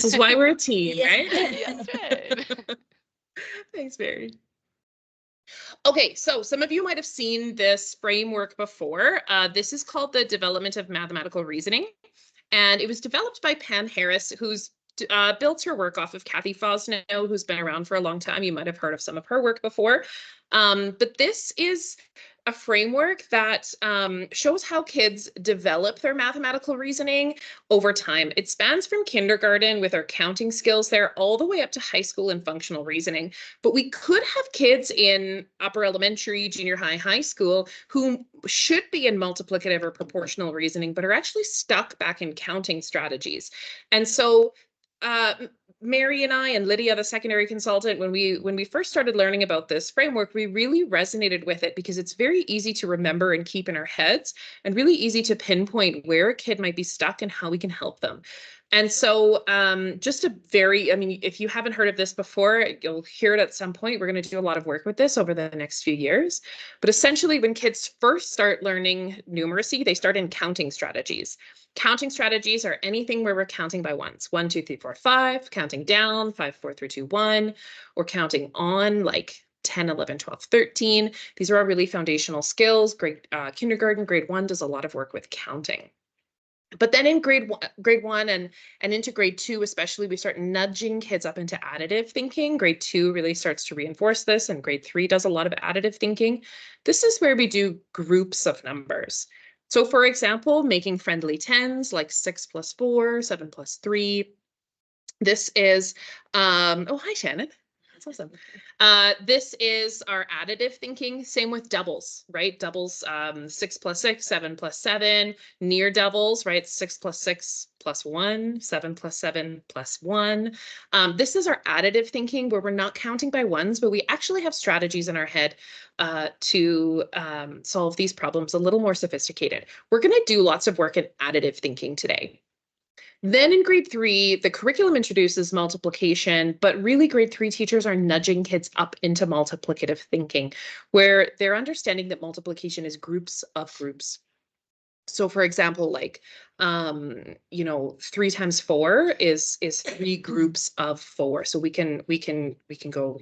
is why we're a team, right? Yes, right. Thanks, Mary. Okay, so some of you might have seen this framework before. This is called the Development of Mathematical Reasoning, and it was developed by Pam Harris, who's built her work off of Kathy Fosno, who's been around for a long time. You might have heard of some of her work before. But this is a framework that shows how kids develop their mathematical reasoning over time. It spans from kindergarten with our counting skills there all the way up to high school and functional reasoning. But we could have kids in upper elementary, junior high, high school who should be in multiplicative or proportional reasoning, but are actually stuck back in counting strategies. And so Mary and I and Lydia, the secondary consultant, when we first started learning about this framework, we really resonated with it because it's very easy to remember and keep in our heads and really easy to pinpoint where a kid might be stuck and how we can help them. And so just if you haven't heard of this before, you'll hear it at some point. We're going to do a lot of work with this over the next few years. But essentially, when kids first start learning numeracy, they start in counting strategies. Counting strategies are anything where we're counting by ones. 1, 2, 3, 4, 5, counting down, 5, 4, 3, 2, 1, or counting on like 10, 11, 12, 13. These are all really foundational skills. Kindergarten, grade 1 does a lot of work with counting. But then in grade one and into grade 2, especially, we start nudging kids up into additive thinking. Grade 2 really starts to reinforce this, and grade 3 does a lot of additive thinking. This is where we do groups of numbers. So for example, making friendly tens like 6 plus 4, 7 plus 3. This is, oh, hi, Shannon. That's awesome. This is our additive thinking. Same with doubles, right? Doubles, 6 plus 6, 7 plus 7. Near doubles, right? 6 plus 6 plus 1, 7 plus 7 plus 1. This is our additive thinking where we're not counting by ones, but we actually have strategies in our head to solve these problems a little more sophisticated. We're going to do lots of work in additive thinking today. Then in grade 3, the curriculum introduces multiplication, but really grade 3 teachers are nudging kids up into multiplicative thinking, where they're understanding that multiplication is groups of groups. So for example, like, 3 times 4 is 3 groups of 4. So we can go,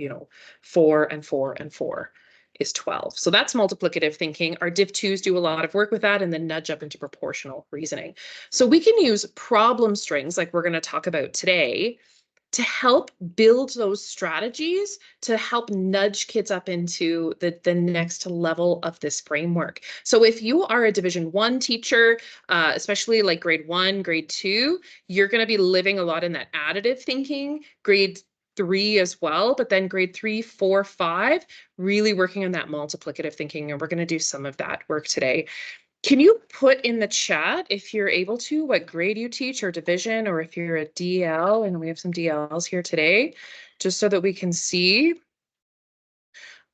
4 and 4 and 4 is 12. So that's multiplicative thinking. Our Div 2s do a lot of work with that and then nudge up into proportional reasoning. So we can use problem strings like we're going to talk about today to help build those strategies to help nudge kids up into the next level of this framework. So if you are a Division 1 teacher, especially like grade 1, grade 2, you're going to be living a lot in that additive thinking. Grade 3 as well, but then grade 3, 4, 5, really working on that multiplicative thinking. And we're going to do some of that work today. Can you put in the chat, if you're able to, what grade you teach or division, or if you're a DL, and we have some DLs here today, just so that we can see.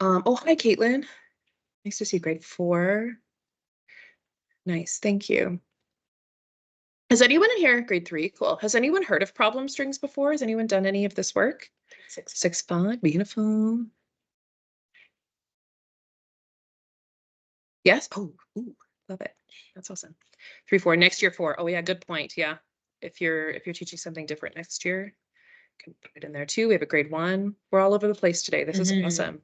Oh, hi, Caitlin. Nice to see grade 4. Nice, thank you. Has anyone in here, grade 3, cool. Has anyone heard of problem strings before? Has anyone done any of this work? 6, 5, beautiful. Yes, oh, ooh, love it. That's awesome. 3, 4, next year 4. Oh yeah, good point, yeah. If you're teaching something different next year, you can put it in there too. We have a grade 1. We're all over the place today. This is awesome.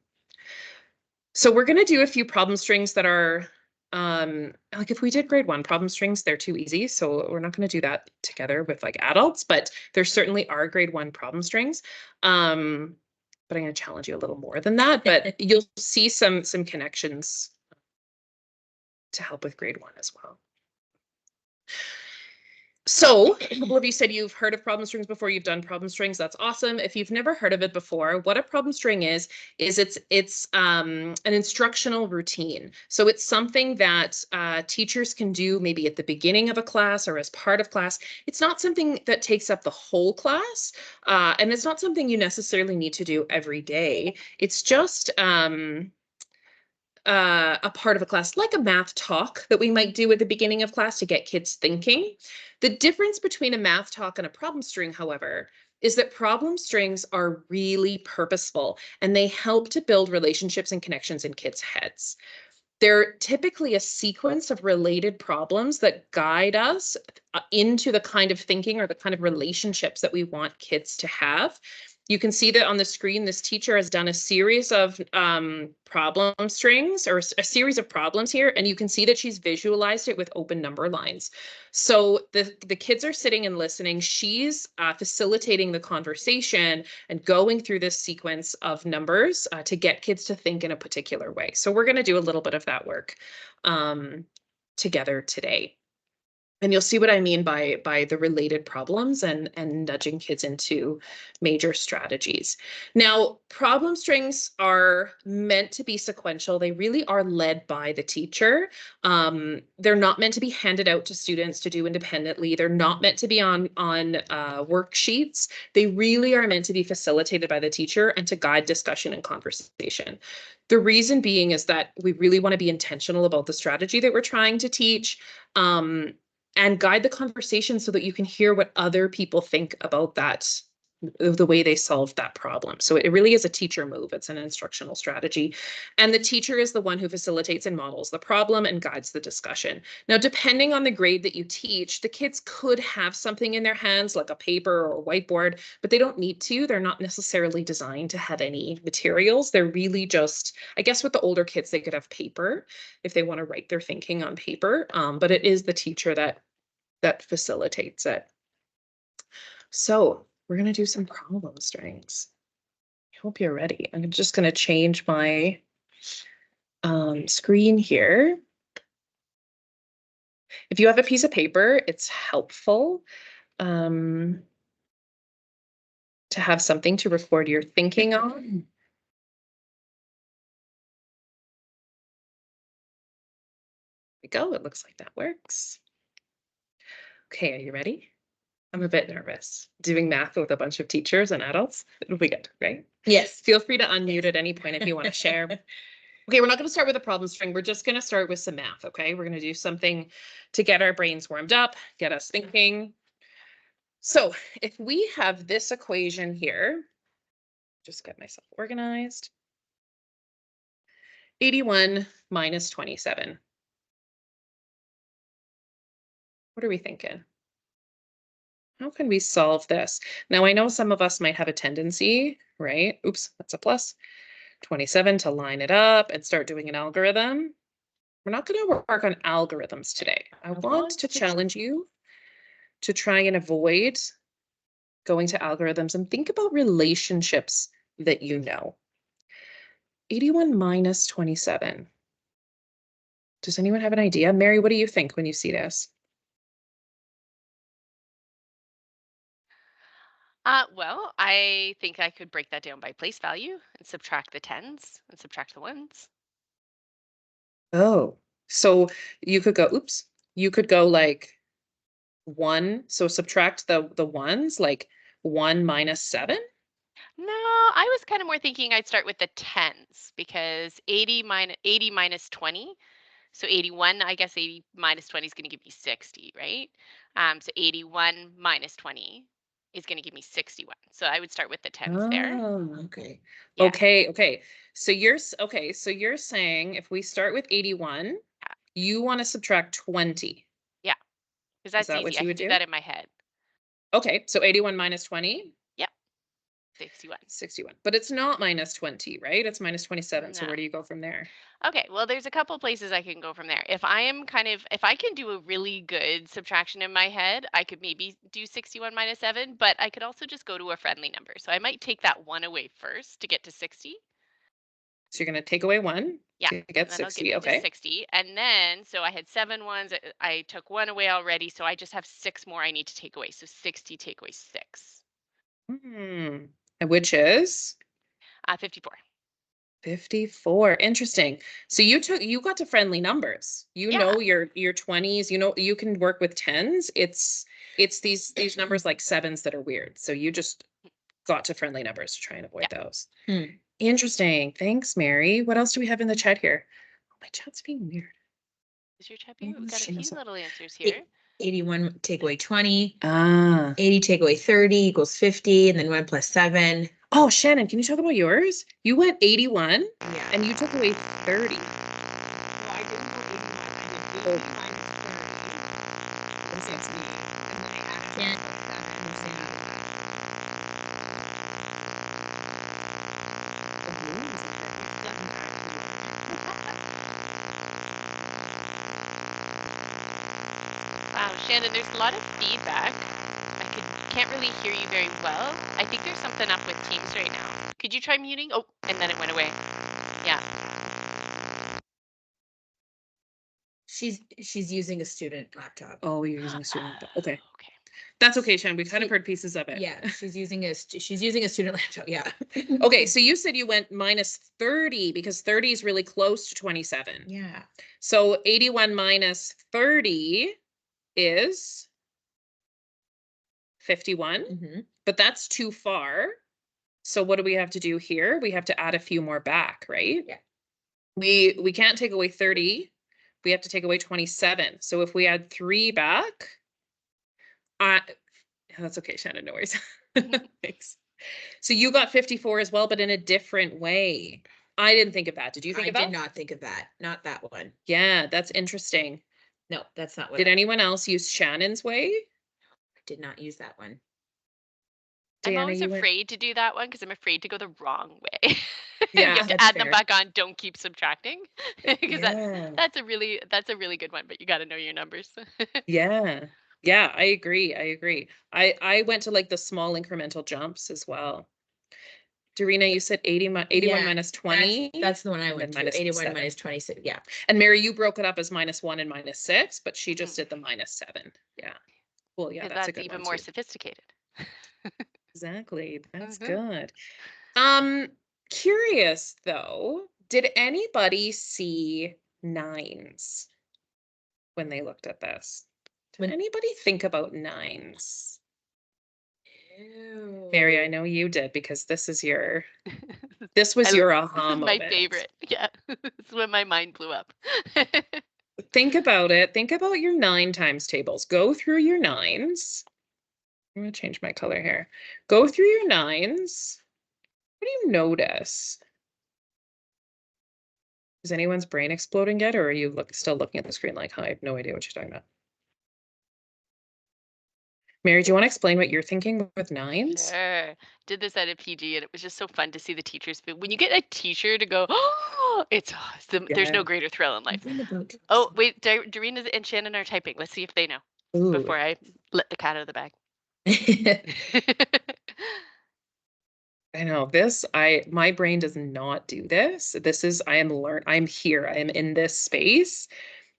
So we're gonna do a few problem strings that are, like if we did grade 1 problem strings, they're too easy. So we're not gonna do that together with like adults, but there certainly are grade 1 problem strings. But I'm gonna challenge you a little more than that, but you'll see some connections to help with grade 1 as well. So a couple of you said you've heard of problem strings before, you've done problem strings. That's awesome. If you've never heard of it before, what a problem string is it's an instructional routine. So it's something that teachers can do maybe at the beginning of a class or as part of class. It's not something that takes up the whole class, and it's not something you necessarily need to do every day. It's just a part of a class, like a math talk that we might do at the beginning of class to get kids thinking. The difference between a math talk and a problem string, however, is that problem strings are really purposeful and they help to build relationships and connections in kids' heads. They're typically a sequence of related problems that guide us into the kind of thinking or the kind of relationships that we want kids to have. You can see that on the screen, this teacher has done a series of problem strings or a series of problems here, and you can see that she's visualized it with open number lines. So the kids are sitting and listening. She's facilitating the conversation and going through this sequence of numbers to get kids to think in a particular way. So we're going to do a little bit of that work together today. And you'll see what I mean by the related problems and nudging kids into major strategies. Now, problem strings are meant to be sequential. They really are led by the teacher. They're not meant to be handed out to students to do independently. They're not meant to be on worksheets. They really are meant to be facilitated by the teacher and to guide discussion and conversation. The reason being is that we really want to be intentional about the strategy that we're trying to teach. And guide the conversation so that you can hear what other people think about that, the way they solved that problem. So it really is a teacher move. It's an instructional strategy. And the teacher is the one who facilitates and models the problem and guides the discussion. Now, depending on the grade that you teach, the kids could have something in their hands like a paper or a whiteboard, but they don't need to. They're not necessarily designed to have any materials. They're really just, I guess with the older kids, they could have paper if they want to write their thinking on paper. But it is the teacher that facilitates it. So we're going to do some problem strings. I hope you're ready. I'm just going to change my screen here. If you have a piece of paper, it's helpful to have something to record your thinking on. There we go. It looks like that works. Okay, are you ready? I'm a bit nervous. Doing math with a bunch of teachers and adults, it'll be good, right? Yes. Feel free to unmute at any point if you want to share. Okay, we're not going to start with a problem string. We're just going to start with some math, okay? We're going to do something to get our brains warmed up, get us thinking. So if we have this equation here, just get myself organized. 81 minus 27. What are we thinking? How can we solve this? Now, I know some of us might have a tendency, right? Oops, that's a plus. 27 to line it up and start doing an algorithm. We're not going to work on algorithms today. I want to challenge you to try and avoid going to algorithms and think about relationships that you know. 81 minus 27. Does anyone have an idea? Mary, what do you think when you see this? Well, I think I could break that down by place value and subtract the tens and subtract the ones. Oh, so you could go, oops, you could go like 1, so subtract the ones, like 1 minus 7? No, I was kind of more thinking I'd start with the tens because 80 minus 20. So 81, I guess 80 minus 20 is going to give me 60, right? So 81 minus 20 is going to give me 61. So I would start with the tens there. Oh, okay. Yeah. Okay. So you're saying if we start with 81, you want to subtract 20. Yeah. Because that's Is that easy. what I you can would do do? that in my head. Okay, so 81 minus 20? Yep. 61. 61. But it's not minus 20, right? It's minus 27. So No. where do you go from there? Okay, well, there's a couple places I can go from there. If I can do a really good subtraction in my head, I could maybe do 61 minus 7, but I could also just go to a friendly number. So I might take that 1 away first to get to 60. So you're going to take away 1 to get and that'll 60. get me Okay. to 60. And then, so I had 7 ones. I took 1 away already, so I just have 6 more I need to take away. So 60 take away 6. And which is? 54. 54. Interesting. So you got to friendly numbers. You know your 20s, you know you can work with 10s. It's these numbers like 7s that are weird. So you just got to friendly numbers to try and avoid those. Interesting. Thanks, Mary. What else do we have in the chat here? Oh, my chat's being weird. Is your chat being? We've got a few little answers here. 81 take away 20. 80 take away 30 equals 50, and then 1 plus 7. Oh, Shannon, can you talk about yours? You went 81 Yeah. and you took away 30. Wow, Shannon, there's a lot of feedback. Can't really hear you very well. I think there's something up with Teams right now. Could you try muting? Oh, and then it went away. Yeah. She's using a student laptop. Oh, you're using a student laptop. Okay. Okay. That's okay, Shannon. We kind of heard pieces of it. Yeah, she's using a student laptop. Yeah. Okay, so you said you went minus 30 because 30 is really close to 27. Yeah. So 81 minus 30 is 51, Mhm. but that's too far. So what do we have to do here? We have to add a few more back, right? Yeah. We can't take away 30. We have to take away 27. So if we add 3 back, that's okay, Shannon, no worries. Thanks. So you got 54 as well, but in a different way. I didn't think of that. Did you think of that? I did not think of that. Not that one. Yeah, that's interesting. No, that's not what Did anyone else use Shannon's way? I did not use that one. I'm Diana, always you went- afraid to do that one because I'm afraid to go the wrong way. Yeah, you have to that's add them fair. back on. Don't keep subtracting because Yeah. that's a really good one. But you got to know your numbers. Yeah. Yeah, I agree. I agree. I went to like the small incremental jumps as well. Dorina, you said 81 Yeah, minus 20. That's the one I and went then to. 81 7. minus 26. Yeah. And Mary, you broke it up as -1 and -6, but she just Mhm. did the -7. Yeah. Well, yeah, 'Cause that's a that's good even one more too. sophisticated. Exactly. That's Mhm. good. Curious though, did anybody see 9s when they looked at this? Did When- anybody think about 9s? Ew. Mary, I know you did because this was your aha My moment. favorite. Yeah. It's when my mind blew up. Think about it. Think about your 9 times tables. Go through your 9s. I'm going to change my color here. Go through your 9s. What do you notice? Is anyone's brain exploding yet, or are you still looking at the screen like, I have no idea what you're talking about? Mary, do you want to explain what you're thinking with 9s? Sure. Did this at a PG and it was just so fun to see the teachers. But when you get a teacher to go, oh, there's no Yeah. greater thrill in life. Something about- Oh, wait, Doreen and Shannon are typing. Let's see if they know Ooh. before I let the cat out of the bag. I know my brain does not do this. I'm here. I am in this space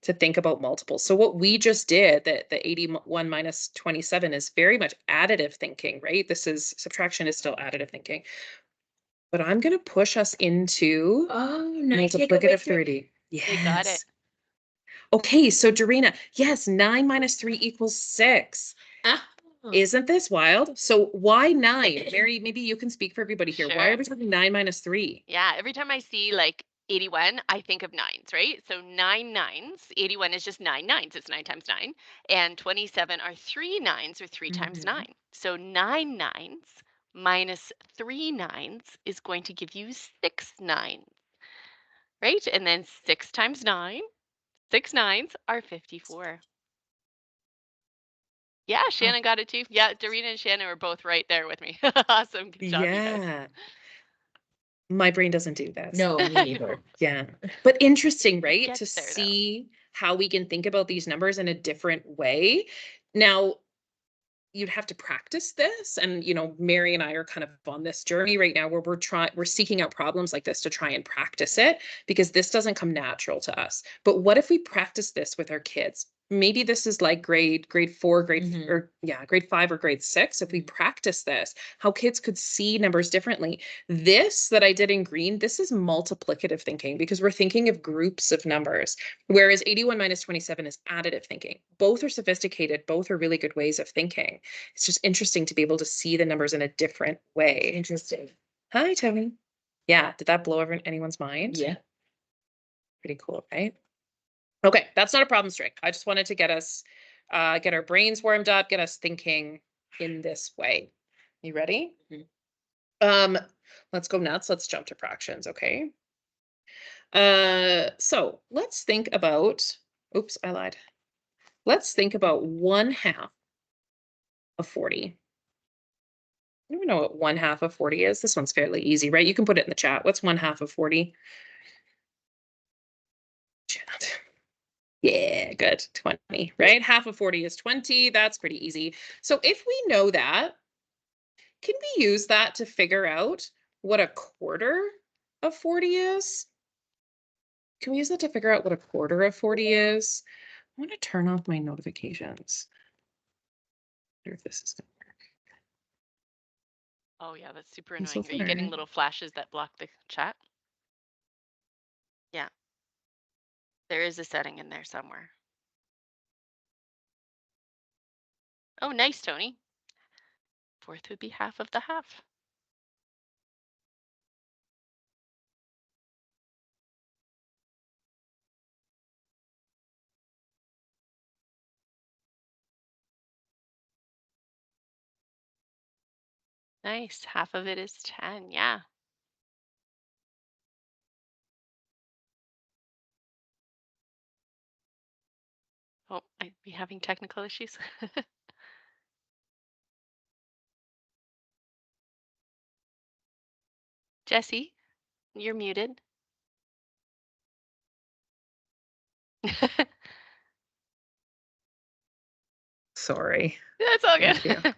to think about multiples. So what we just did, the 81 minus 27 is very much additive thinking, right? Subtraction is still additive thinking. But I'm going to push us into multiplicative 30. Yes. They got it. Okay, so Dorina, yes, 9 minus 3 equals 6. Oh. Isn't this wild? So why 9? Mary, maybe you can speak for everybody here. Why Sure. are we talking 9 minus 3? Yeah, every time I see like 81, I think of 9s, right? So 9 9s. 81 is just 9 9s. It's 9 times 9. And 27 are 3 9s or 3 times Mhm. 9. So 9 9s minus 3 9s is going to give you 6 9s, right? And then 6 times 9, 6 9s are 54. Yeah, Shannon got it too. Yeah, Dorina and Shannon were both right there with me. Awesome. Good job, you guys. Yeah. My brain doesn't do this. No, me neither. Yeah. But interesting, right? To gets there, though. see how we can think about these numbers in a different way. Now, you'd have to practice this. And, Mary and I are kind of on this journey right now where we're seeking out problems like this to try and practice it because this doesn't come natural to us. But what if we practice this with our kids? Maybe this is like grade 4, grade 5 or grade 6. If we practice this, how kids could see numbers differently. This that I did in green, this is multiplicative thinking because we're thinking of groups of numbers. Whereas 81 minus 27 is additive thinking. Both are sophisticated. Both are really good ways of thinking. It's just interesting to be able to see the numbers in a different way. Interesting. Hi, Tony. Yeah, did that blow over anyone's mind? Yeah. Pretty cool, right? Okay, that's not a problem string. I just wanted to get our brains warmed up, get us thinking in this way. You ready? Mhm. Let's go nuts. Let's jump to fractions, okay? So let's think about oops, I lied. Let's think about 1/2 of 40. I don't know what 1/2 of 40 is. This one's fairly easy, right? You can put it in the chat. What's 1/2 of 40? Chat. Yeah, good. 20, right? Half of 40 is 20. That's pretty easy. So if we know that, can we use that to figure out what a quarter of 40 is? Can we use that to figure out what a quarter of 40 is? I want to turn off my notifications. I wonder if this is going to work. Oh yeah, that's super I'm so annoying. Are you getting sorry. little flashes that block the chat? Yeah. There is a setting in there somewhere. Oh, nice, Tony. Fourth would be half of the half. Nice. Half of it is 10. Yeah. Oh, I'd be having technical issues. Jesse, you're muted. Sorry. That's all Thank you. good.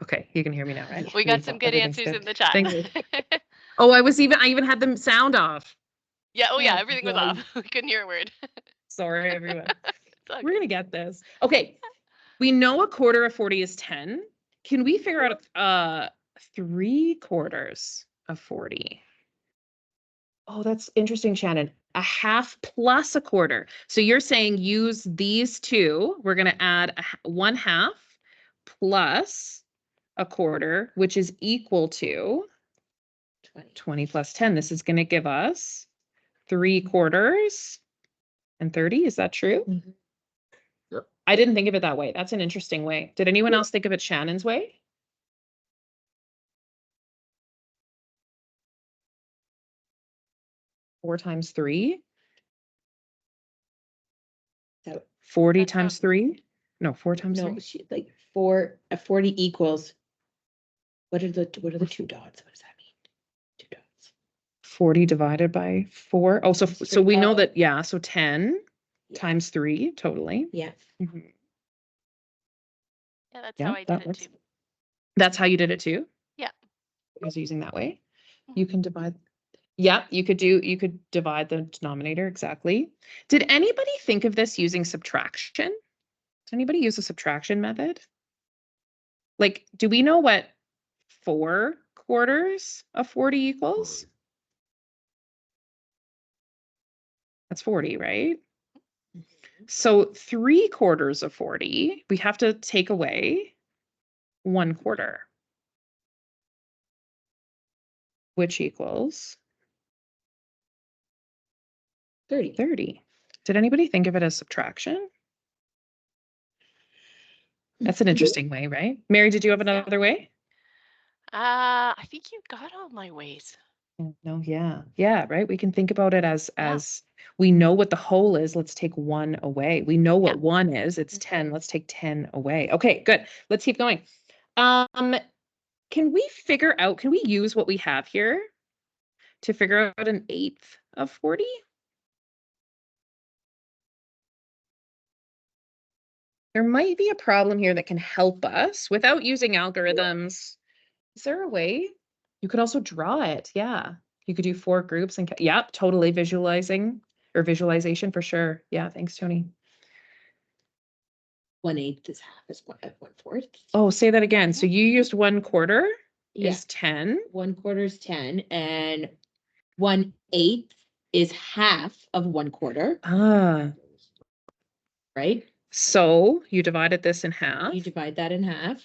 Okay, you can hear me now, right? We got some good Everything's answers good. in the chat. Thank you. Oh, I even had the sound off. Yeah, oh yeah, Oh, everything was right. off. We couldn't hear a word. Sorry, everyone. It's all We're good. gonna get this. Okay, we know a quarter of 40 is 10. Can we figure out 3/4 of 40? Oh, that's interesting, Shannon. A half plus a quarter. So you're saying use these two. We're gonna add 1/2 plus a quarter, which is equal to 20 plus 10. This is going to give us 3/4 and 30. Is that true? Mhm. Yep. I didn't think of it that way. That's an interesting way. Did anyone else think of it Shannon's way? Four times 3? So 40 That's times 3? No, 4 times no, 3? like 40 equals. What are the two dots? What does that mean? 2 dots. 40 divided by 4. Oh, so we know Oh. that, yeah, so 10 Yeah. times 3, totally. Yeah. Mhm. Yeah, that's Yeah, how I did it too. That's how you did it too? Yeah. I was using that way. Mhm. You can divide. Yeah, you could divide the denominator, exactly. Did anybody think of this using subtraction? Does anybody use a subtraction method? Like, do we know what 4/4 of 40 equals? That's 40, right? So 3/4 of 40, we have to take away 1/4, which equals 30. Did anybody think of it as subtraction? That's an interesting way, right? Mary, did you have another way? I think you got all my ways. No, yeah, right. We can think about it as Yeah. we know what the whole is. Let's take 1 away. We know what Yeah. 1 is. It's 10. Let's take 10 away. Okay, good. Let's keep going. Can we use what we have here to figure out 1/8 of 40? There might be a problem here that can help us without using algorithms. Is there a way? You could also draw it. Yeah. You could do 4 groups and, yep, totally visualization for sure. Yeah. Thanks, Tony. 1/8 is half is 1/4. Oh, say that again. So you used 1/4 Yeah. is 10. 1/4 is 10 and 1/8 is half of 1/4, Ah, right? so you divided this in half. You divide that in half.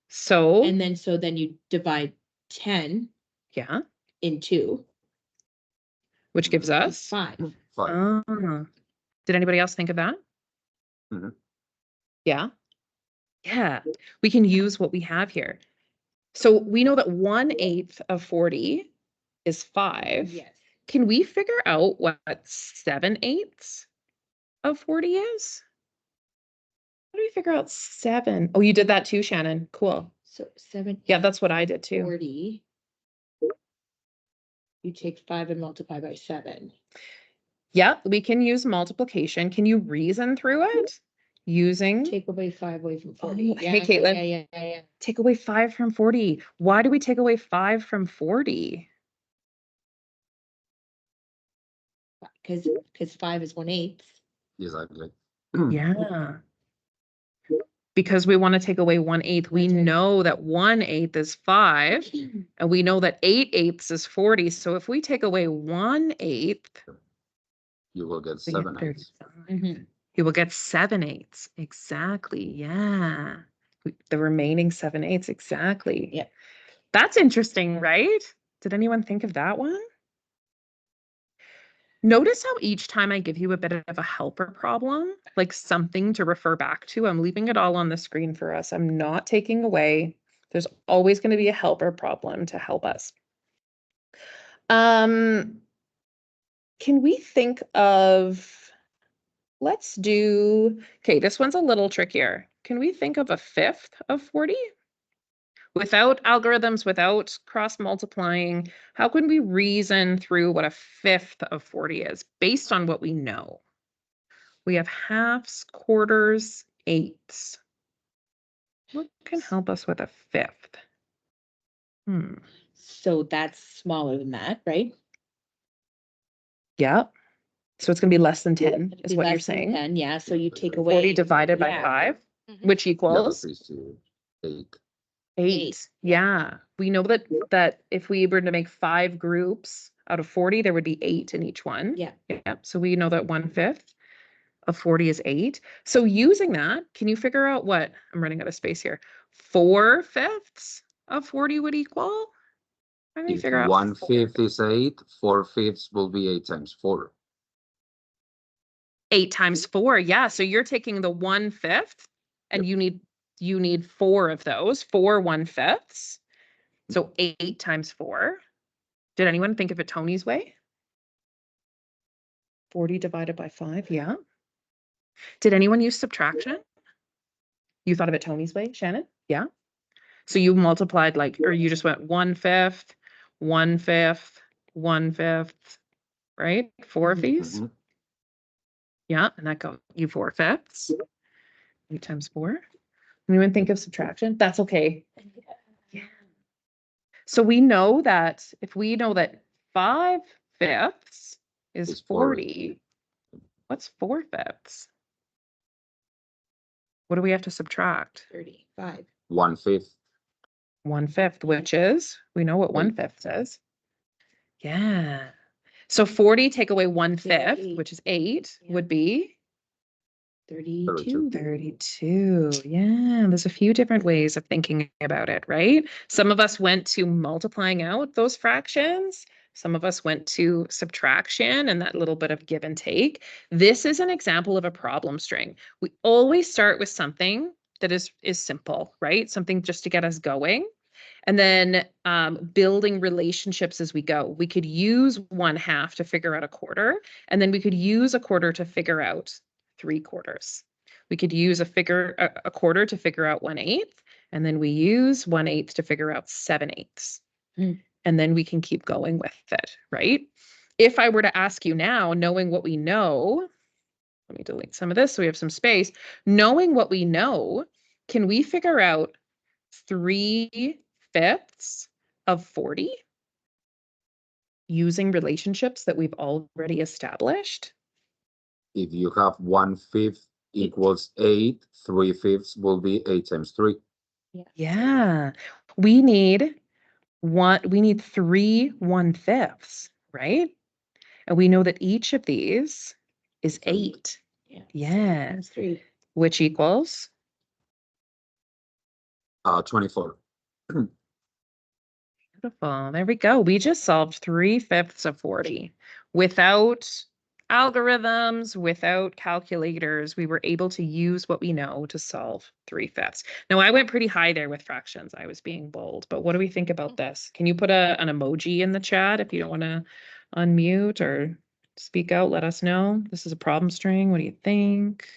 So, And then you divide 10 yeah, in 2. which gives us 5. Ah. Did anybody else think of that? Mhm. Yeah. Yeah. We can use what we have here. So we know that 1/8 of 40 is 5. Yes. Can we figure out what 7/8 of 40 is? How do we figure out 7? Oh, you did that too, Shannon. Cool. So 7. Yeah, that's what I did too. 40. You take 5 and multiply by 7. Yeah, we can use multiplication. Can you reason through it? Using Take away 5 away from 40. Oh, hey, Caitlin. Yeah. Take away 5 from 40. Why do we take away 5 from 40? Because 5 is 1/8. Exactly. Yeah. Because we want to take away 1/8. We That's right. know that 1/8 is 5, and we know that 8/8 is 40. So if we take away 1/8, You will get we get 7/8. 35. You will get 7/8. Exactly. Yeah. The remaining 7/8. Exactly. Yeah. That's interesting, right? Did anyone think of that one? Notice how each time I give you a bit of a helper problem, like something to refer back to, I'm leaving it all on the screen for us. I'm not taking away. There's always going to be a helper problem to help us. Can we think of, let's do, okay, this one's a little trickier. Can we think of a 1/5 of 40? Without algorithms, without cross multiplying, how can we reason through what a 1/5 of 40 is based on what we know? We have halves, quarters, eighths. What can help us with a 1/5? So that's smaller than that, right? Yeah. So it's going to be less than 10 It'd is be what you're less than saying. 10, yeah, so you take away 40 divided by yeah. 5, Mhm. which Yeah, equals that is to 8. 8. Yeah. We know that if we were to make 5 groups out of 40, there would be 8 in each one. Yeah. Yeah. So we know that 1/5 of 40 is 8. So using that, can you figure out what, I'm running out of space here, 4/5 of 40 would equal? How do we If figure out 1/5 is 8, 4/5 will be 8 times 4. 8 times 4? Yeah. So you're taking the 1/5 and you need 4 of those, 4 1/5s. So 8 times 4. Did anyone think of it Tony's way? 40 divided by 5, yeah. Did anyone use subtraction? You thought of it Tony's way, Shannon? Yeah. So you multiplied or you just went 1/5, 1/5, 1/5, right? 4 of these. Mhm. Yeah, and that got you 4/5. 8 times 4. Anyone think of subtraction? That's okay. Yeah. So we know that if we know that 5/5 is Is 40. 40, what's 4/5? What do we have to subtract? 35. 1/5. 1/5, which is, we know what 1/5 is. Yeah. So 40 take away 1/5, eight. which is 8, Yeah. would be 32. 32. Yeah, there's a few different ways of thinking about it, right? Some of us went to multiplying out those fractions. Some of us went to subtraction and that little bit of give and take. This is an example of a problem string. We always start with something that is simple, right? Something just to get us going. And then building relationships as we go. We could use 1/2 to figure out a quarter, and then we could use a quarter to figure out 3/4. We could use a quarter to figure out 1/8, and then we use 1/8 to figure out 7/8. And then we can keep going with it, right? If I were to ask you now, knowing what we know, let me delete some of this so we have some space. Knowing what we know, can we figure out 3/5 of 40 using relationships that we've already established? If you have 1/5 equals 8, 3/5 will be 8 times 3. Yeah. We need 3 1/5s, right? And we know that each of these is 8. Yeah. Times 3. Which equals 24. beautiful. There we go. We just solved 3/5 of 40 without algorithms, without calculators. We were able to use what we know to solve 3/5. Now, I went pretty high there with fractions. I was being bold, but what do we think about this? Can you put an emoji in the chat if you don't want to unmute or Speak out, let us know. This is a problem string. What do you think?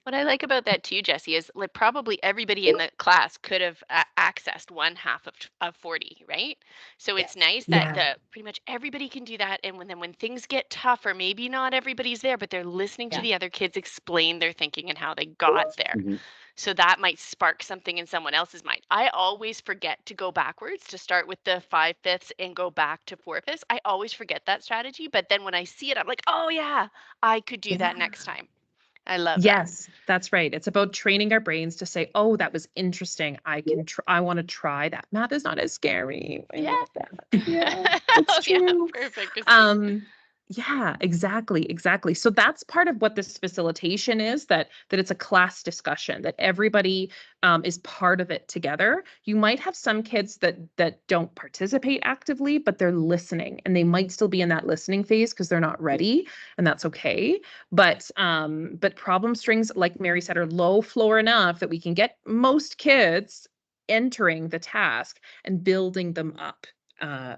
What I like about that too, Jesse, is like probably everybody in the class could have accessed 1/2 of 40, right? So it's nice that Yeah. pretty much everybody can do that. And when things get tougher, maybe not everybody's there, but they're listening to Yeah. the other kids explain their thinking and how they got there. Mhm. So that might spark something in someone else's mind. I always forget to go backwards, to start with the 5/5 and go back to 4/5. I always forget that strategy. But then when I see it, I'm like, oh yeah, I could do that next time. I love that. Yes, that's right. It's about training our brains to say, "Oh, that was interesting. I want to try that. Math is not as scary." I Yeah. love that. Yeah, it's Oh, yeah, true. perfect, Christine. Yeah, exactly. So that's part of what this facilitation is, that it's a class discussion, that everybody is part of it together. You might have some kids that don't participate actively, but they're listening, and they might still be in that listening phase because they're not ready, and that's okay. But problem strings, like Mary said, are low floor enough that we can get most kids entering the task and building them up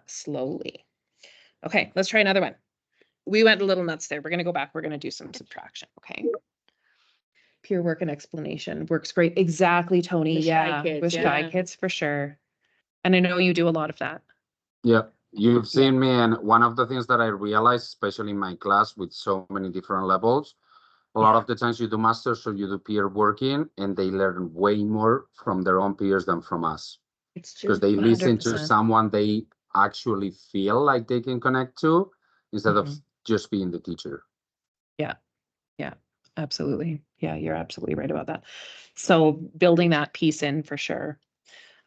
slowly. Okay, let's try another one. We went a little nuts there. We're going to go back. We're going to do some subtraction. Okay. Peer work and explanation works great. Exactly, Tony. The shy Yeah. kids, With shy yeah. kids for sure. And I know you do a lot of that. Yeah, you've seen me, and one of the things that I realized, especially in my class with so many different levels, a lot of the times you do masters, so you do peer working, and they learn way more from their own peers than from us. It's Because true. they listen to 100%. someone they actually feel like they can connect to, instead of Mhm. just being the teacher. Yeah, absolutely. Yeah, you're absolutely right about that. So building that piece in for sure.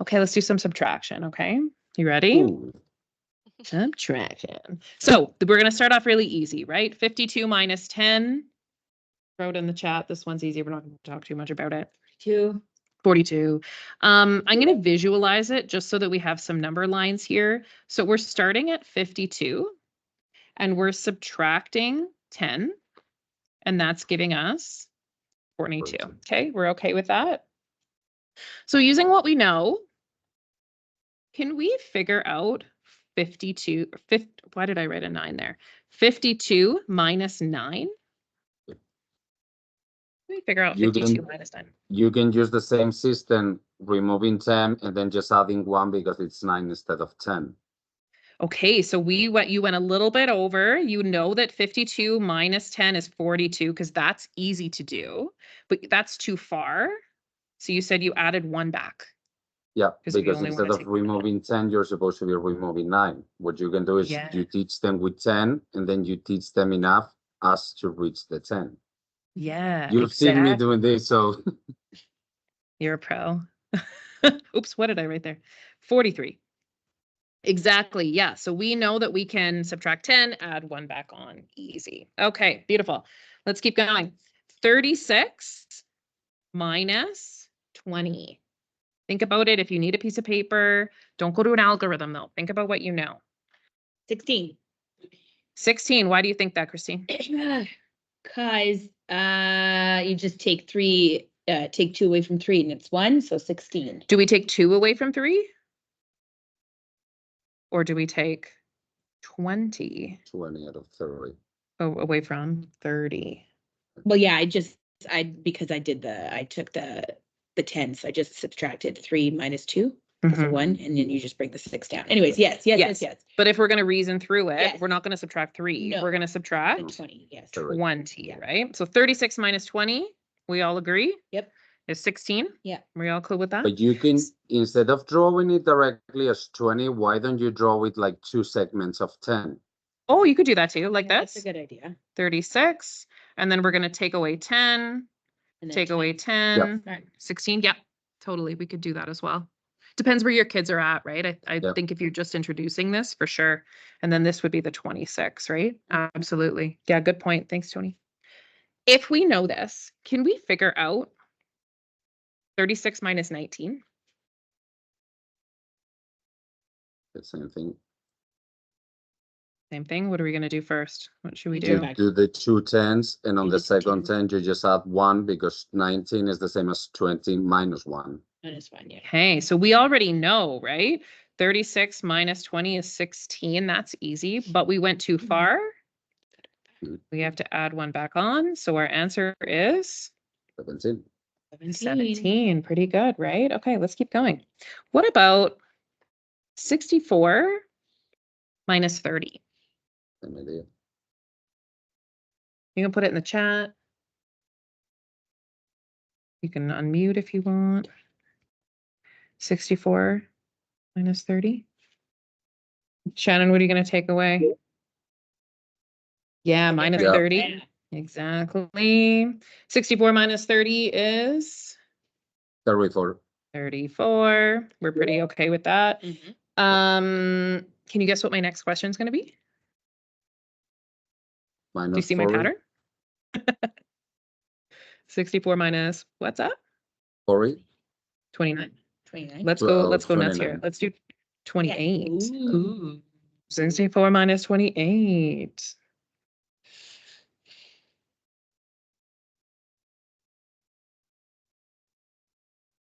Okay, let's do some subtraction. Okay. You ready? Ooh. Subtraction. So we're going to start off really easy, right? 52 minus 10. Throw it in the chat. This one's easy. We're not going to talk too much about it. 42. I'm going to visualize it just so that we have some number lines here. So we're starting at 52 and we're subtracting 10, and that's giving us 42. Okay, we're okay with that. So using what we know, can we figure out 52, why did I write a 9 there? 52 minus 9? Let me figure out You 52 can- minus 9. You can use the same system, removing 10 and then just adding 1 because it's 9 instead of 10. Okay, so you went a little bit over. You know that 52 minus 10 is 42 because that's easy to do, but that's too far. So you said you added 1 back. Yeah, 'Cause we because only instead wanna of take one out. removing 10, you're supposed to be removing 9. What you can do is Yeah. you teach them with 10, and then you teach them enough as to reach the 10. Yeah, You've seen me exactly. doing this, so You're a pro. Oops, what did I write there? 43. Exactly. Yeah. So we know that we can subtract 10, add 1 back on. Easy. Okay, beautiful. Let's keep going. 36 minus 20. Think about it. If you need a piece of paper, don't go to an algorithm though. Think about what you know. 16. 16. Why do you think that, Christine? Cause you just take 3, take 2 away from 3 and it's 1, so 16. Do we take 2 away from 3? Or do we take 20 20 out of 30. away from 30? Well, yeah, because I took the 10, so I just subtracted 3 minus 2 because of Mhm. 1, and then you just bring the 6 down. Anyways, yes. But if we're going to reason through it, Yes. we're not going to subtract 3. No. We're going to The subtract 20, yes. 20, Yeah. right? So 36 minus 20, we all agree? Yep. Is 16? Yeah. We all cool with that? But you can, instead of drawing it directly as 20, why don't you draw it like 2 segments of 10? Oh, you could do that too, like Yeah, this. That's a good idea. 36. And then we're going to take away 10, And then take away 10, All right. 16. Yep, totally. We could do that as well. Depends where your kids are at, right? I Yep. think if you're just introducing this, for sure. And then this would be the 26, right? Absolutely. Yeah, good point. Thanks, Tony. If we know this, can we figure out 36 minus 19? The same thing. Same thing. What are we going to do first? What should we You do? back. Do the 2 10s, and on Do the the 2 second 10s. 10, you just add 1 because 19 is the same as 20 minus 1. That is fine, yeah. Okay, so we already know, right? 36 minus 20 is 16. That's easy, but we went too far. We have to add 1 back on. So our answer is 17. 17. Pretty good, right? Okay, let's keep going. What about 64 minus 30? Same idea. You can put it in the chat. You can unmute if you want. 64 minus 30. Shannon, what are you going to take away? Yeah, minus Yeah. 30. Exactly. 64 minus 30 is 34. 34. We're pretty okay with that. Mhm. Can you guess what my next question is going to be? Minus Do you see 40. my pattern? 64 minus what's up? 40. 29. 29. Let's go nuts 29. here. Let's do 28. Ooh. 64 minus 28.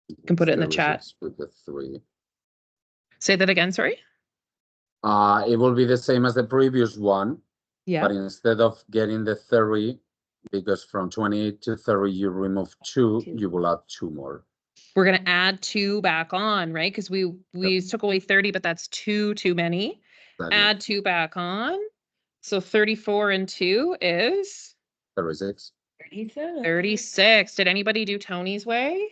You can put it in the chat. With the 3. Say that again, sorry. It will be the same as the previous one, Yeah. but instead of getting the 30, because from 28 to 30 you remove 2, you will add 2 more. We're going to add 2 back on, right? Because we took away 30, but that's 2 too many. Exactly. Add 2 back on. So 34 and 2 is 36. 36. Did anybody do Tony's way?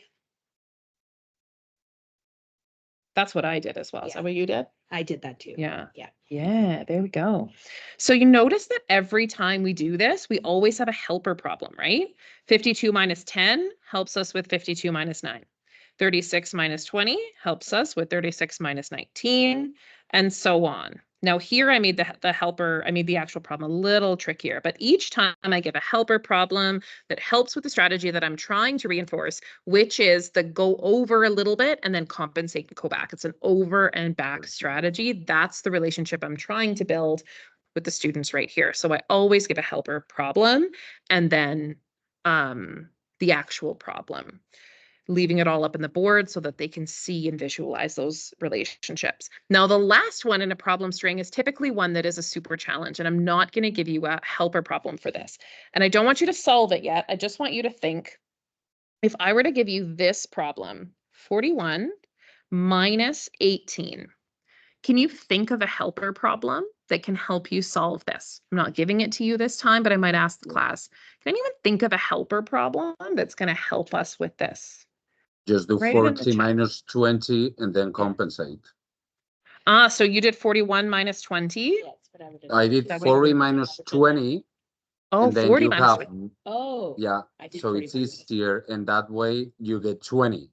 That's what I did as well. Is Yeah. that what you did? I did that too. Yeah. Yeah. Yeah, there we go. So you notice that every time we do this, we always have a helper problem, right? 52 minus 10 helps us with 52 minus 9. 36 minus 20 helps us with 36 minus 19, and so on. Now here I made the actual problem a little trickier, but each time I give a helper problem that helps with the strategy that I'm trying to reinforce, which is the go over a little bit and then compensate and go back. It's an over and back strategy. That's the relationship I'm trying to build with the students right here. So I always give a helper problem and then the actual problem, leaving it all up in the board so that they can see and visualize those relationships. Now, the last one in a problem string is typically one that is a super challenge, and I'm not going to give you a helper problem for this. And I don't want you to solve it yet. I just want you to think, if I were to give you this problem, 41 minus 18, can you think of a helper problem that can help you solve this? I'm not giving it to you this time, but I might ask the class. Can anyone think of a helper problem that's going to help us with this? Just do Write it in the 40 chat. minus 20 and then compensate. So you did 41 minus 20? Yes, but I would have I did That 40 way- minus 20, Oh, and then 40 you minus have, 20. Oh. yeah, I did so 40 it's minus. easier, and that way you get 20.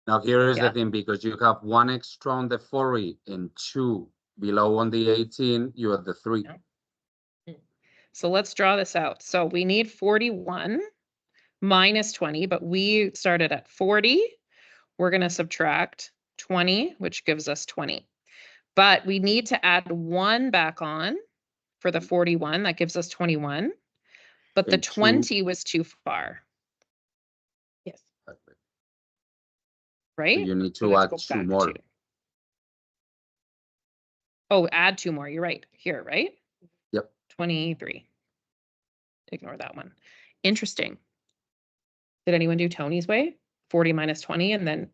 Now here is Yeah. the thing, because you have 1 extra on the 40 and 2 below on the 18, you have the 3. Yeah. So let's draw this out. So we need 41 minus 20, but we started at 40. We're going to subtract 20, which gives us 20. But we need to add 1 back on for the 41. That gives us 21. But the And 20 was too far, Yes. right? So you need So to let's add go 2 back more. to- Oh, add 2 more. You're right. Here, right? Yep. 23. Ignore that one. Interesting. Did anyone do Tony's way? 40 minus 20 and then No,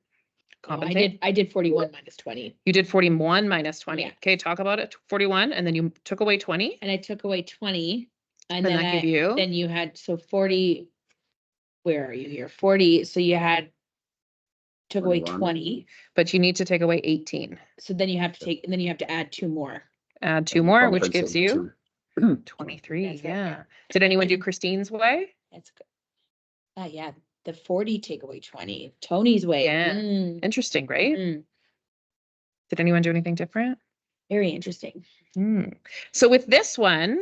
compensate? I did 41 minus 20. You did 41 minus 20. Yeah. Okay, talk about it. 41, and then you took away 20. And I took away 20. And And then that give you? then you had, so 40, where are you here? 40, so you had, took away 21. 20. But you need to take away 18. So then you have to take, and then you have to add 2 more. Add 2 And more, which gives compensate you 2. 23. That's right. Yeah. Did anyone do Christine's way? That's good. Yeah, the 40 take away 20. Tony's way. Yeah. Interesting, right? Did anyone do anything different? Very interesting. So with this one,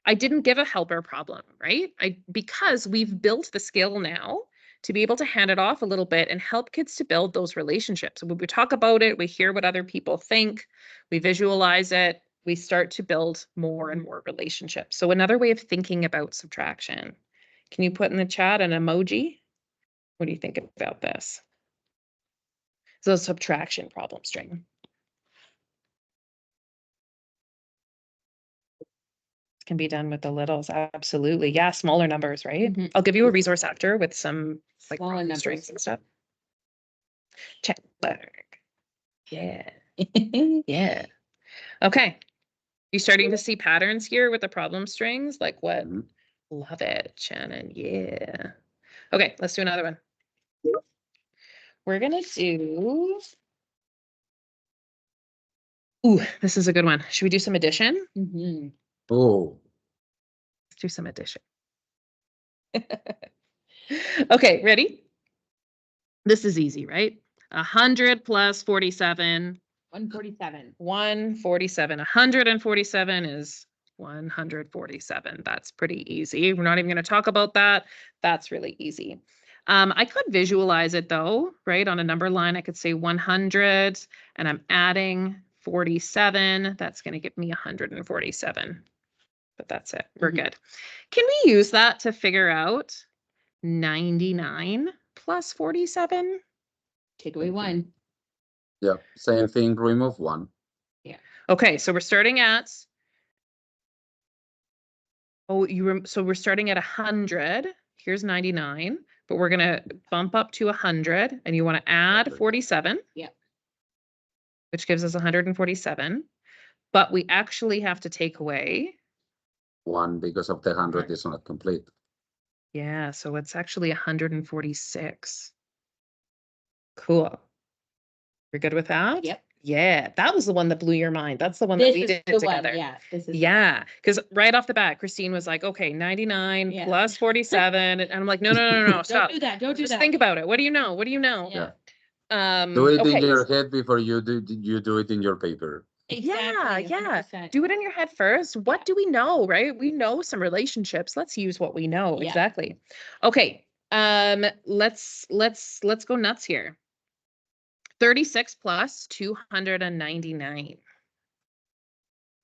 I didn't give a helper problem, right? Because we've built the skill now to be able to hand it off a little bit and help kids to build those relationships. When we talk about it, we hear what other people think, we visualize it, we start to build more and more relationships. So another way of thinking about subtraction. Can you put in the chat an emoji? What do you think about this? So a subtraction problem string. can be done with the littles. Absolutely. Yeah, smaller numbers, right? Mhm. I'll give you a resource after with some like Smaller problem numbers. strings and stuff. Checkmark. Yeah. Yeah. Okay. You starting to see patterns here with the problem strings? Like what? Mhm. Love it, Shannon. Yeah. Okay, let's do another one. We're gonna do. Ooh, this is a good one. Should we do some addition? Mhm. Oh, Let's do some addition. Okay, ready? This is easy, right? 100 plus 47. 147. 147. 147 is 147. That's pretty easy. We're not even going to talk about that. That's really easy. I could visualize it though, right? On a number line, I could say 100 and I'm adding 47. That's going to give me 147. But that's it. We're Mhm. good. Can we use that to figure out 99 plus 47? Take away 1. yeah. Same thing. Remove 1. Okay, so we're starting at. Oh, so we're starting at 100. Here's 99, but we're gonna bump up to 100, and you want to add Perfect. 47. Yep. Which gives us 147. But we actually have to take away. 1 because of the 100 is not complete. Yeah, so it's actually 146. Cool. You're good with that? Yep. Yeah, that was the one that blew your mind. That's the one that This we is did the together. one. Yeah. This is. Yeah, because right off the bat, Christine was like, okay, 99 Yeah. plus 47. And I'm like, no, no, no, no, no, stop. Don't do that. Don't do Just that. think about it. What do you know? What do you know? Yeah. Do it in Okay. your head before you do it in your paper. Exactly. Yeah. 100%. Do it in your head first. What do we know, right? We know some relationships. Let's use what we know. Yeah. Exactly. Okay. Let's go nuts here. 36 plus 299.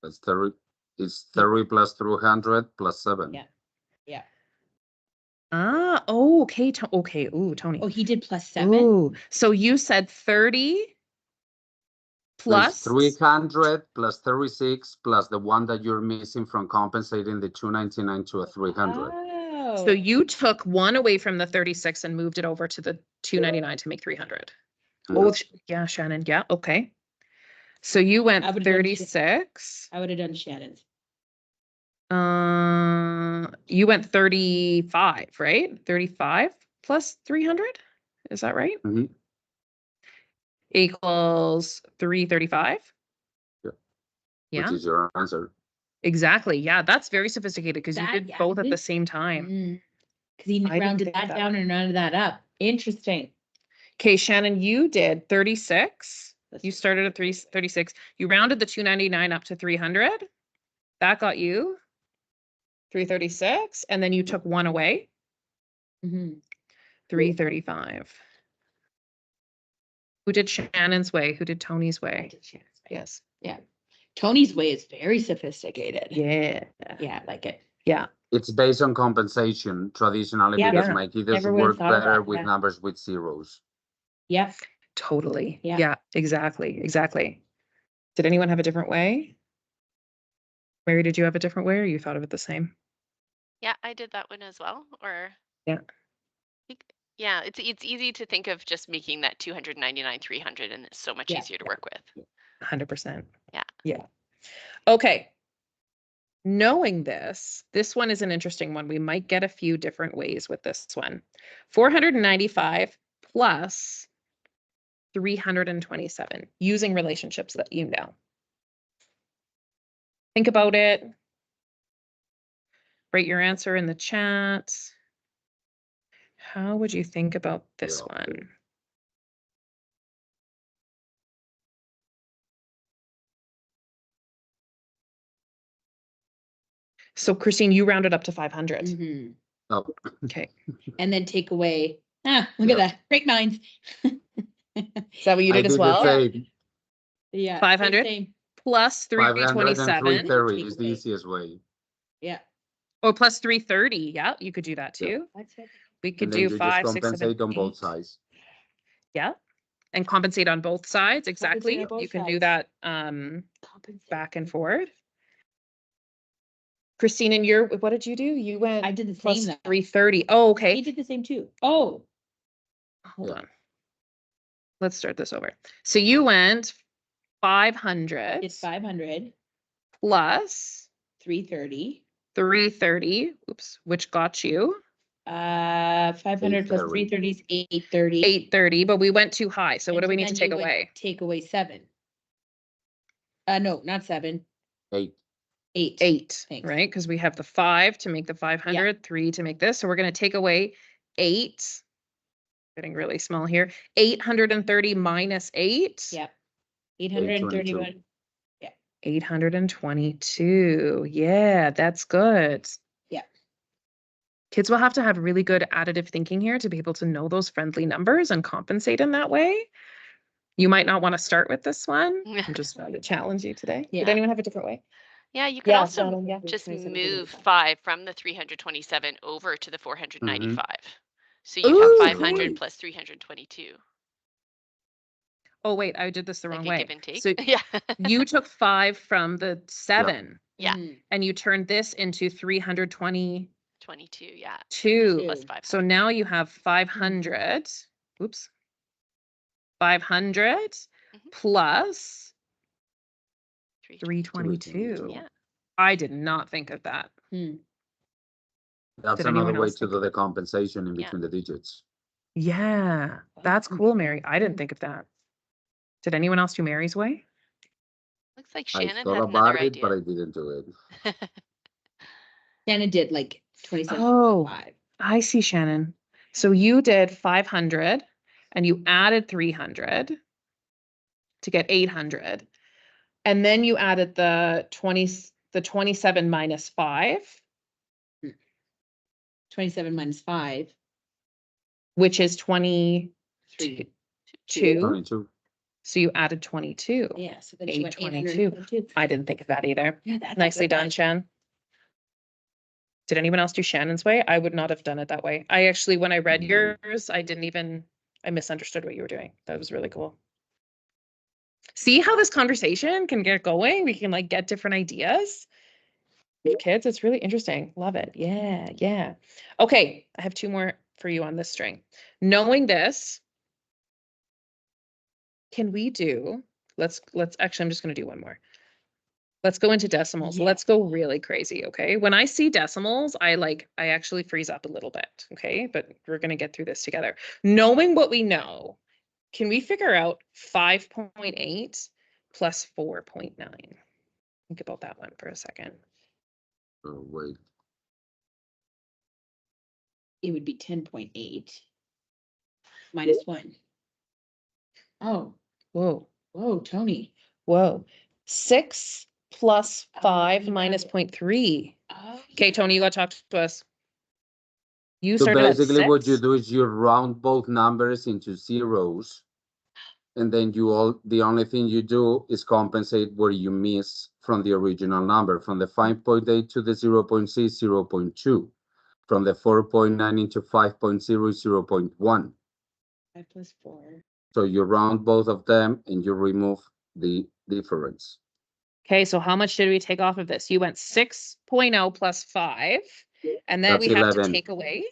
That's 30. It's 30 plus 300 plus 7. Yeah. Yeah. Oh, okay. Okay. Ooh, Tony. Oh, he did plus 7. Ooh, so you said 30 No, it's plus 300 plus 36 plus the one that you're missing from compensating the 299 to a 300. Oh. So you took 1 away from the 36 and moved it over to the 299 to make 300. Oh, yeah, Shannon. Yeah. Okay. So you went I would've done 36. I would have done Shannon's. You went 35, right? 35 plus 300. Is that right? Mhm. Equals 335. Yeah. Yeah. Which is your answer. Exactly. Yeah, that's very sophisticated because you That- did yeah, both at the this- same time. Because he I didn't rounded think that that down way. and rounded that up. Interesting. Okay, Shannon, you did 36. Let's You see. started at 36. You rounded the 299 up to 300. That got you 336. And then you took 1 away, Mhm. 335. Who did Shannon's way? Who did Tony's I way? did Shannon's. Yes. Tony's way is very sophisticated. Yeah. Yeah, I like it. Yeah. It's based on compensation traditionally Yeah. because Yeah. my kiddos Never would've work thought of better that, with yeah. numbers with zeros. Yep. Totally. Yeah. Yeah, exactly. Exactly. Did anyone have a different way? Mary, did you have a different way or you thought of it the same? Yeah, I did that one as well. Or Yeah. yeah, it's easy to think of just making that 299 300, and it's so much Yeah. easier to work with. 100%. Yeah. Yeah. Okay. Knowing this one is an interesting one. We might get a few different ways with this one. 495 plus 327 using relationships that you know. Think about it. Write your answer in the chat. How would you think about this Yeah. one? So Christine, you rounded up to 500. Mhm. Oh, Okay. And then take away. Look at Yeah. that. Great minds. Is that what you I did as did well? the same. Yeah. 500? Same. Plus 500 and 327 330 is the Takeaway. easiest way. Yeah. or plus 330. Yeah, you could do that Yeah. too. We could And then do you just 5, 6, 7, compensate on both 8. sides. Yeah. And compensate on both sides. Exactly. on both You can do sides. that back and forth. Christine, and what did you do? You went. I did the plus same though. 330. Oh, He okay. did the same too. Oh, Hold Yeah. on. Let's start this over. So you went 500 it's 500, plus 330. 330. Oops, which got you 500 plus 830. 330 is 830. 830. But we went too high. So what And do we need then to take you would away? Take away 7. No, not 7. 8. 8. 8, Thanks. right? Because we have the 5 to make the 500, 3 to make this. So we're going to take away 8. Getting really small here. 830 minus 8. Yep. 831. 822. Yeah, that's good. Yeah. Kids will have to have really good additive thinking here to be able to know those friendly numbers and compensate in that way. You might not want to start with this one. I'm just trying to challenge you today. Did Yeah. anyone have a different way? Yeah, you could Yeah, also Shannon, yeah. just 27 move divided 5 from the 327 over to the 495. So you'd Ooh, have great. 500 plus 322, Oh, wait, I did this the like wrong a way. give and take. So Yeah. you took 5 from the 7 Yeah. and you turned this into 322. 22, yeah. Plus 500. So now you have 500. Oops. 500 Mhm. plus 322. 322. Yeah. I did not think of that. That's Did another anyone way else to think do of the it? compensation in Yeah. between the digits. Yeah, that's cool, Mary. I didn't think of that. Did anyone else do Mary's way? Looks like I Shannon thought had another about it, but idea. I didn't do it. Shannon did like 27. Oh, 5. I see, Shannon. So you did 500 and you added 300 to get 800. And then you added the 27 minus 5, 27 minus 5. which is 22. 3. 22. So you added 22. Yeah, so then she went 822. 822. I didn't think of that either. Yeah, that's a Nicely good done, one. Shan. Did anyone else do Shannon's way? I would not have done it that way. I actually, when I read No. yours, I misunderstood what you were doing. That was really cool. See how this conversation can get going? We can like get different ideas. Kids, it's really interesting. Love it. Yeah, yeah. Okay, I have 2 more for you on this string. Knowing this, can we do, let's actually, I'm just going to do one more. Let's go into decimals. Yeah. Let's go really crazy, okay? When I see decimals, I actually freeze up a little bit, okay? But we're going to get through this together. Knowing what we know, can we figure out 5.8 plus 4.9? Think about that one for a second. Oh, wait. It would be 10.8 minus 1. Oh, Whoa, whoa, Tony. whoa. 6 plus Oh, 5 you got minus it. 0.3. Oh, Okay, Tony, you got to talk to us. You So started at basically what you 6? do is you round both numbers into zeros, and then the only thing you do is compensate where you miss from the original number, from the 5.8 to the 0.6, 0.2, from the 4.9 into 5.0, 0.1. 5 plus 4. So you round both of them and you remove the difference. Okay, so how much did we take off of this? You went 6.0 plus 5, and then That's we have 11. to take away.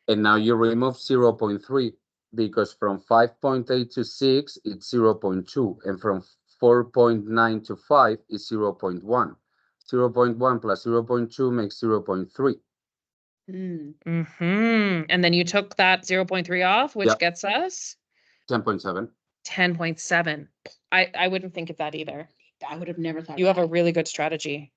And now you remove 0.3 because from 5.8 to 6, it's 0.2. And from 4.9 to 5 is 0.1. 0.1 plus 0.2 makes 0.3. And then you took that 0.3 off, which Yep. gets us 10.7. 10.7. I wouldn't think of that either. I would have never thought You of have a that. really good strategy.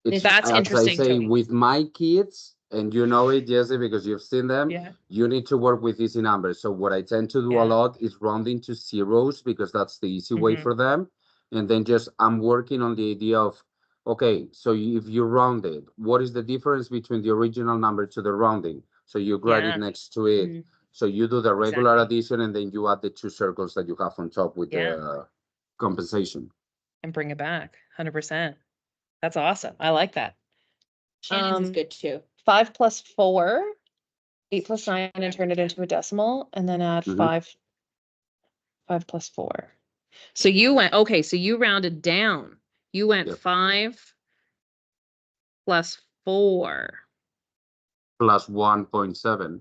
It's, That's as interesting, I say, Tony. with my kids, and you know it, Jesse, because you've seen them, Yeah. you need to work with easy numbers. So what I tend to do Yeah. a lot is rounding to zeros because that's the easy way Mhm. for them. And then I'm working on the idea of, okay, so if you round it, what is the difference between the original number to the rounding? So you write it Yeah. next to it. Mhm. So you do the regular Exactly. addition and then you add the 2 circles that you have on top with Yeah. the compensation. And bring it back 100%. That's awesome. I like that. Shannon's is good too. 5 plus 4, 8 plus 9, and turn it into a decimal, and then add Mhm. 5 plus 4. So you went, okay, so you rounded down. You went Yep. 5 plus 4 Plus 1.7.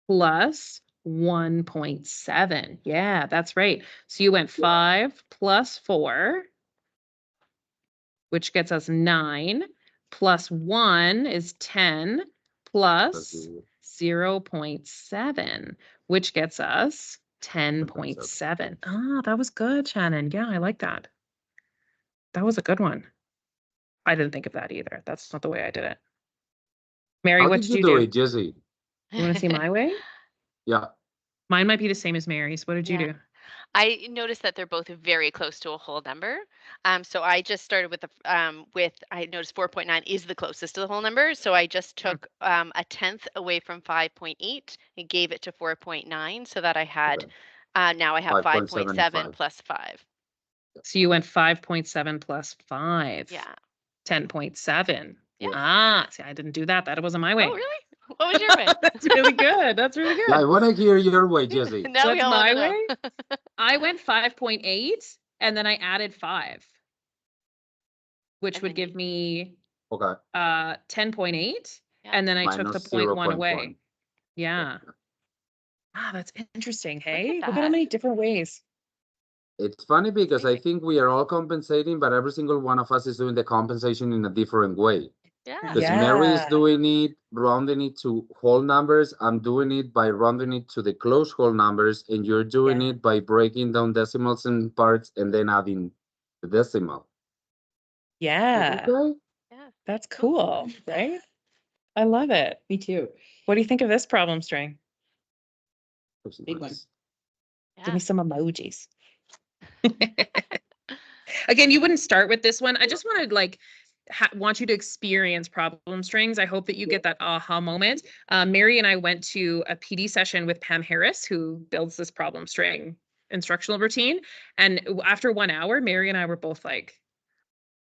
plus 1.7. Yeah, that's right. So you went 5 plus 4, which gets us 9, plus 1 is 10, plus 0.7, which gets us 10.7. Ah, that was good, Shannon. Yeah, I like that. That was a good one. I didn't think of that either. That's not the way I did it. Mary, How what did did you you do do? it, Jesse? You want to see my way? Yeah. Mine might be the same as Mary's. What did you Yeah. do? I noticed that they're both very close to a whole number. So I just started with I noticed 4.9 is the closest to the whole number. So I just took a tenth away from 5.8 and gave it to 4.9 so that I had, now I have 5.7 plus 5. So you went 5.7 plus 5. Yeah. 10.7. Yeah. Ah, see, I didn't do that. That wasn't my way. Oh, really? What was your way? That's really good. That's really Yeah, I good. want to hear your way, Jesse. Now we What's all want my to know. way? I went 5.8 and then I added 5, which And would then give me Okay. 10.8. Yeah. And then I took the Minus 0.1 0.1. away. Yeah. Ah, that's interesting. Hey, at look at how that. many different ways. It's funny because I think we are all compensating, but every single one of us is doing the compensation in a different way. Yeah. Because Mary is doing it, rounding it to whole numbers. I'm doing it by rounding it to the close whole numbers, and you're doing Yeah. it by breaking down decimals and parts and then adding the decimal. Yeah. Okay. Yeah. That's cool, right? I love it. Me too. What do you think of this problem string? That's Big one. nice. Give Yeah. me some emojis. Again, you wouldn't start with this one. I just want to want you to experience problem strings. I hope that you get that aha moment. Mary and I went to a PD session with Pam Harris, who builds this problem string instructional routine. And after 1 hour, Mary and I were both like,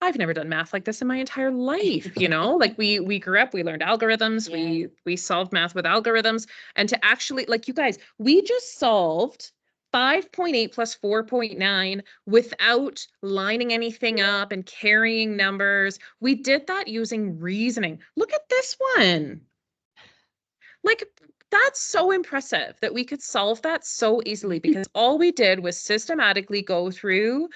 I've never done math like this in my entire life, you know? Like we grew up, we learned algorithms, Yeah. we solved math with algorithms, and to actually, like, you guys, we just solved 5.8 plus 4.9 without lining anything up and carrying numbers. We did that using reasoning. Look at this one. Like, that's so impressive that we could solve that so easily because all we did was systematically go through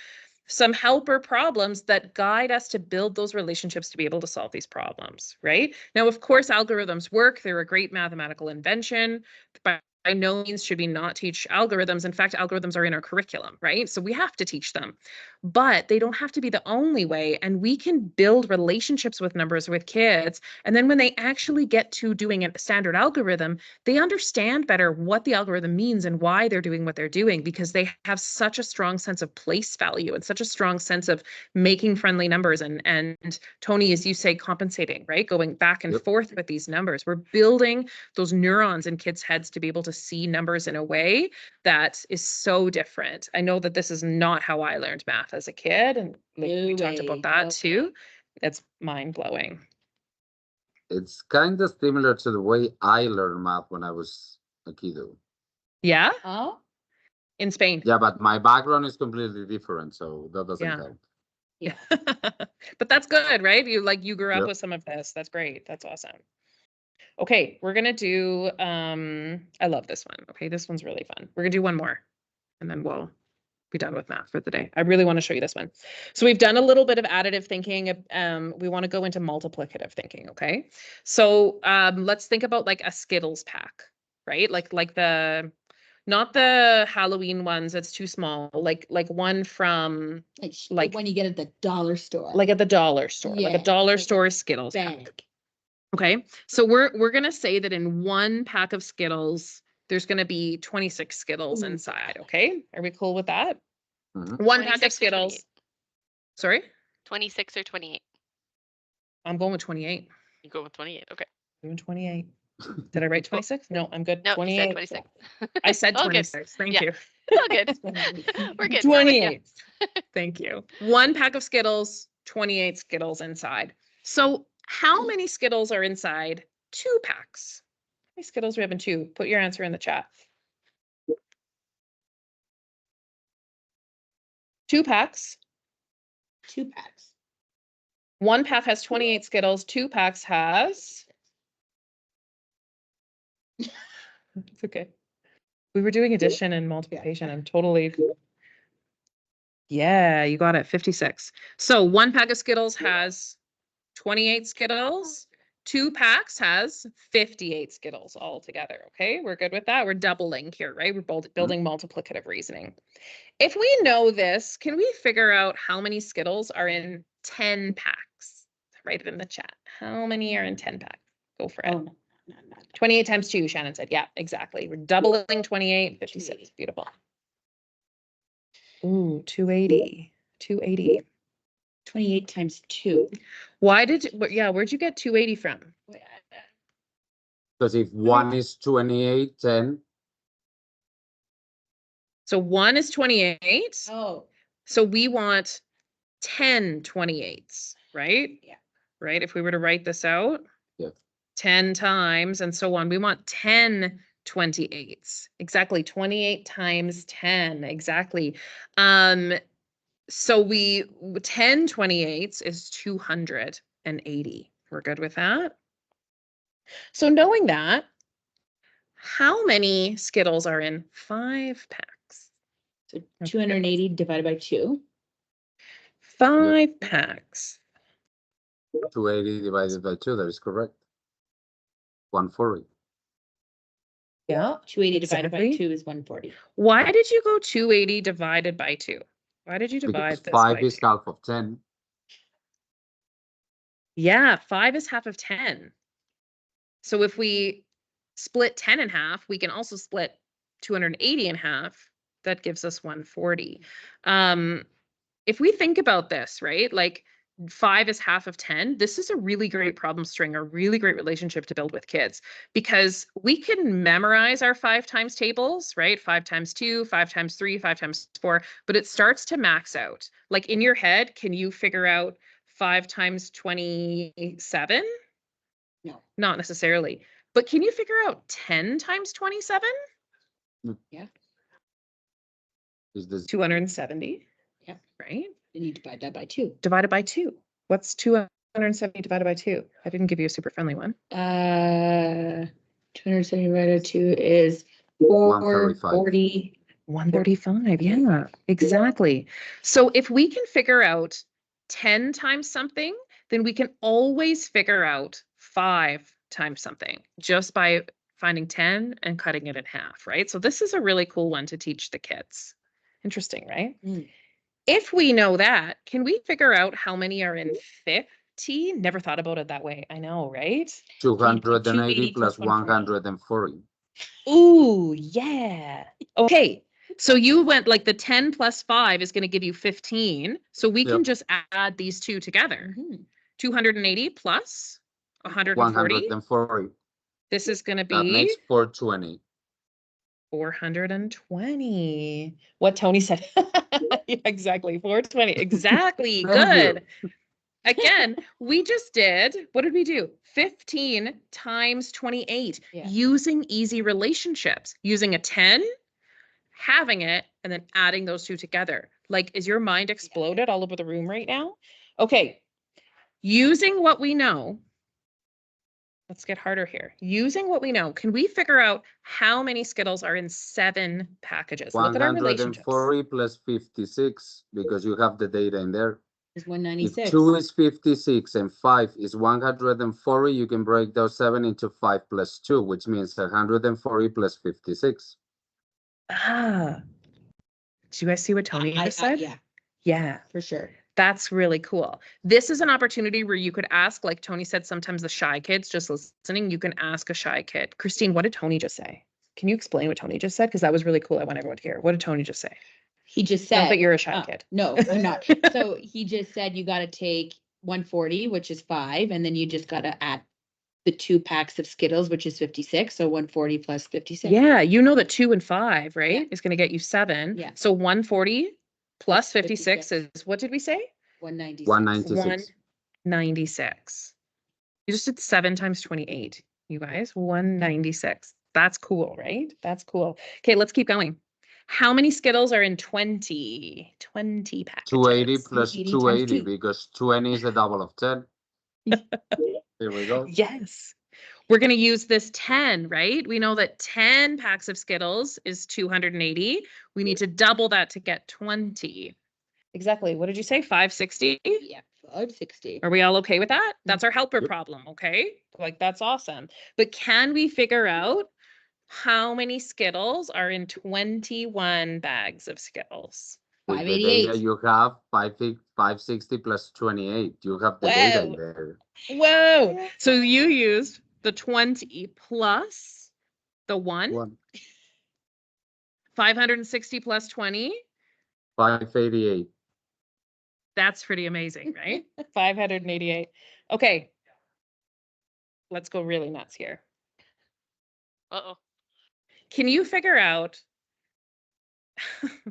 some helper problems that guide us to build those relationships to be able to solve these problems, right? Now, of course, algorithms work. They're a great mathematical invention. By no means should we not teach algorithms. In fact, algorithms are in our curriculum, right? So we have to teach them, but they don't have to be the only way. And we can build relationships with numbers with kids. And then when they actually get to doing a standard algorithm, they understand better what the algorithm means and why they're doing what they're doing because they have such a strong sense of place value and such a strong sense of making friendly numbers and Tony, as you say, compensating, right? Going back and forth with these numbers. We're building those neurons in kids' heads to be able to see numbers in a way that is so different. I know that this is not how I learned math as a kid, and we talked about that too. It's mind-blowing. It's kind of similar to the way I learned math when I was a kiddo. Yeah? Oh. In Spain. Yeah, but my background is completely different, so that doesn't help. Yeah. But that's good, right? You grew up Yep. with some of this. That's great. That's awesome. Okay, we're gonna do I love this one. Okay, this one's really fun. We're gonna do one more and then we'll be done with math for the day. I really want to show you this one. So we've done a little bit of additive thinking. We want to go into multiplicative thinking, okay? So let's think about like a Skittles pack, right? Like the not the Halloween ones, that's too small. Like one from Like when you get at the dollar store. like at the dollar store, like a Yeah, dollar like a store Skittles bag. pack. Okay, so we're gonna say that in one pack of Skittles, there's gonna be 26 Skittles Ooh. inside. Okay, are we cool with that? Mhm. One pack of 26 or Skittles. 28? Sorry, 26 or 28? I'm going with 28. You go with 28. Okay. Doing 28. Did I write 26? No, I'm good. No, you said 28. 26. I said All good. 26. Thank Yeah. you. All good. We're good. We're with you. 28. Thank you. One pack of Skittles, 28 Skittles inside. So how many Skittles are inside 2 packs? How many Skittles we have in 2? Put your answer in the chat. 2 packs. 2 packs. One pack has 28 Skittles, two packs has. It's okay. We were doing addition and multiplication. I'm totally. Yeah, you got it. 56. So one pack of Skittles has 28 Skittles. Two packs has 58 Skittles all together. Okay, we're good with that. We're doubling here, right? We're building multiplicative reasoning. If we know this, can we figure out how many Skittles are in 10 packs? Write it in the chat. How many are in 10 packs? Go for it. Oh, no. 28 times 2, Shannon said. Yeah, exactly. We're doubling 28, 56. Beautiful. Ooh, 280. 280. 28 times 2. Why did, where'd you get 280 from? Because if one is 28, 10. So 1 is 28. Oh. So we want 10 28s, right? Yeah. Right? If we were to write this out, Yeah. 10 times and so on, we want 10 28s. Exactly. 28 times 10. Exactly. So 10 28s is 280. We're good with that. So knowing that, how many Skittles are in 5 packs? So 280 divided by 2. 5 packs. 280 divided by 2, that is correct. 140. Yeah. 280 divided by Exactly. 2 is 140. Why did you go 280 divided by 2? Why did you divide Because this 5 by is 2? half of 10. Yeah, 5 is half of 10. So if we split 10 in half, we can also split 280 in half. That gives us 140. If we think about this, right, like 5 is half of 10, this is a really great problem string, a really great relationship to build with kids, because we can memorize our 5 times tables, right? 5 times 2, 5 times 3, 5 times 4, but it starts to max out. Like in your head, can you figure out 5 times 27? No. Not necessarily. But can you figure out 10 times 27? Yeah. Is this 270. Yeah. Right? Then you divide that by 2. Divided by 2. What's 270 divided by 2? I didn't give you a super friendly one. 270 divided by 2 is 440. 135. Yeah, exactly. So if we can figure out 10 times something, then we can always figure out 5 times something just by finding 10 and cutting it in half, right? So this is a really cool one to teach the kids. Interesting, right? Mm. If we know that, can we figure out how many are in 50? Never thought about it that way. I know, right? 280 plus 140. Ooh, yeah. Okay. So you went like the 10 plus 5 is going to give you 15. So we can Yep. just add these two together. Mhm. 280 plus 140. 140. This is going to That be makes 420. 420. What Tony said. Yeah, exactly. 420. Exactly. Thank you. Good. Again, we just did, what did we do? 15 times 28 Yeah. using easy relationships, using a 10, having it, and then adding those two together. Like, is your mind exploded all over the room right now? Okay. Using what we know, let's get harder here. Using what we know, can we figure out how many Skittles are in 7 packages? Look at our relationships. 140 plus 56, because you have the data in there. Is If 196. 2 is 56 and 5 is 140, you can break those 7 into 5 plus 2, which means 140 plus 56. Ah. Do you guys see what Tony just said? Yeah, Yeah. for sure. That's really cool. This is an opportunity where you could ask, like Tony said, sometimes the shy kids just listening, you can ask a shy kid. Christine, what did Tony just say? Can you explain what Tony just said? Because that was really cool. I want everyone to hear. What did Tony just say? He just said. Not that you're a shy kid. No, I'm not. So he just said you got to take 140, which is 5, and then you just got to add the 2 packs of Skittles, which is 56. So 140 plus 56. Yeah, you know that 2 and 5, right, Yeah. is going to get you 7. Yeah. So 140 plus Plus 56 56. is, what did we say? 196. 196. 196. You just did 7 times 28, you guys. 196. That's cool, right? That's cool. Okay, let's keep going. How many Skittles are in 20? 20 packages. 280 plus 280 times 280 2. because 20 is the double of 10. Here we go. Yes. We're going to use this 10, right? We know that 10 packs of Skittles is 280. We need to double that to get 20. Exactly. What did you say? 560? Yeah, 560. Are we all okay with that? That's our helper Yep. problem, okay? Like, that's awesome. But can we figure out how many Skittles are in 21 bags of Skittles? With the data 588. you have, 560 plus 28. You have the data Whoa. there. Whoa. So you used the 20 plus the 1, One. 560 plus 20. 588. That's pretty amazing, right? 588. Okay. Let's go really nuts here. Uh-oh. Can you figure out,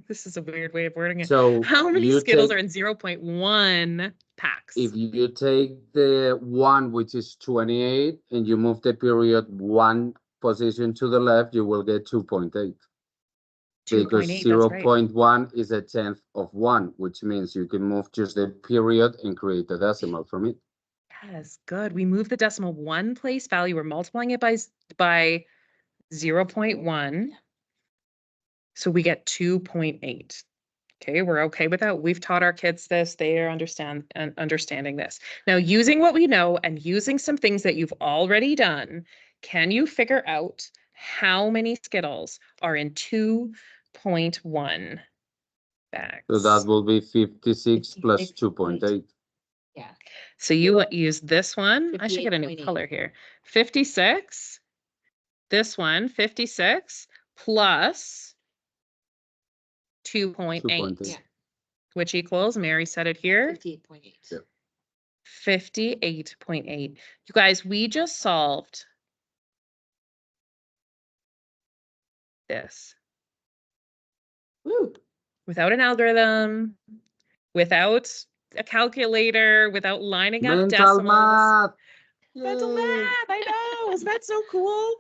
this is a weird way of wording it. So How many you Skittles take- are in 0.1 packs? If you take the 1, which is 28, and you move the period 1 position to the left, you will get 2.8. Because 2.8, that's right. 0.1 is a tenth of 1, which means you can move just the period and create a decimal from it. Yes, good. We move the decimal 1 place value. We're multiplying it by 0.1. So we get 2.8. Okay, we're okay with that. We've taught our kids this. They are understanding this. Now, using what we know and using some things that you've already done, can you figure out how many Skittles are in 2.1 bags? So that will be 56 plus 56.8. 2.8. Yeah. So you use this one. I should get a new 58.8. color here. 56. This one, 56 plus 2.8. 2.8. Yeah. Which equals, Mary said it here, 58.8. Yep. 58.8. You guys, we just solved this Woo. without an algorithm, without a calculator, without lining up Mental decimals. math. Mental Yay. math, I know. Isn't that so cool?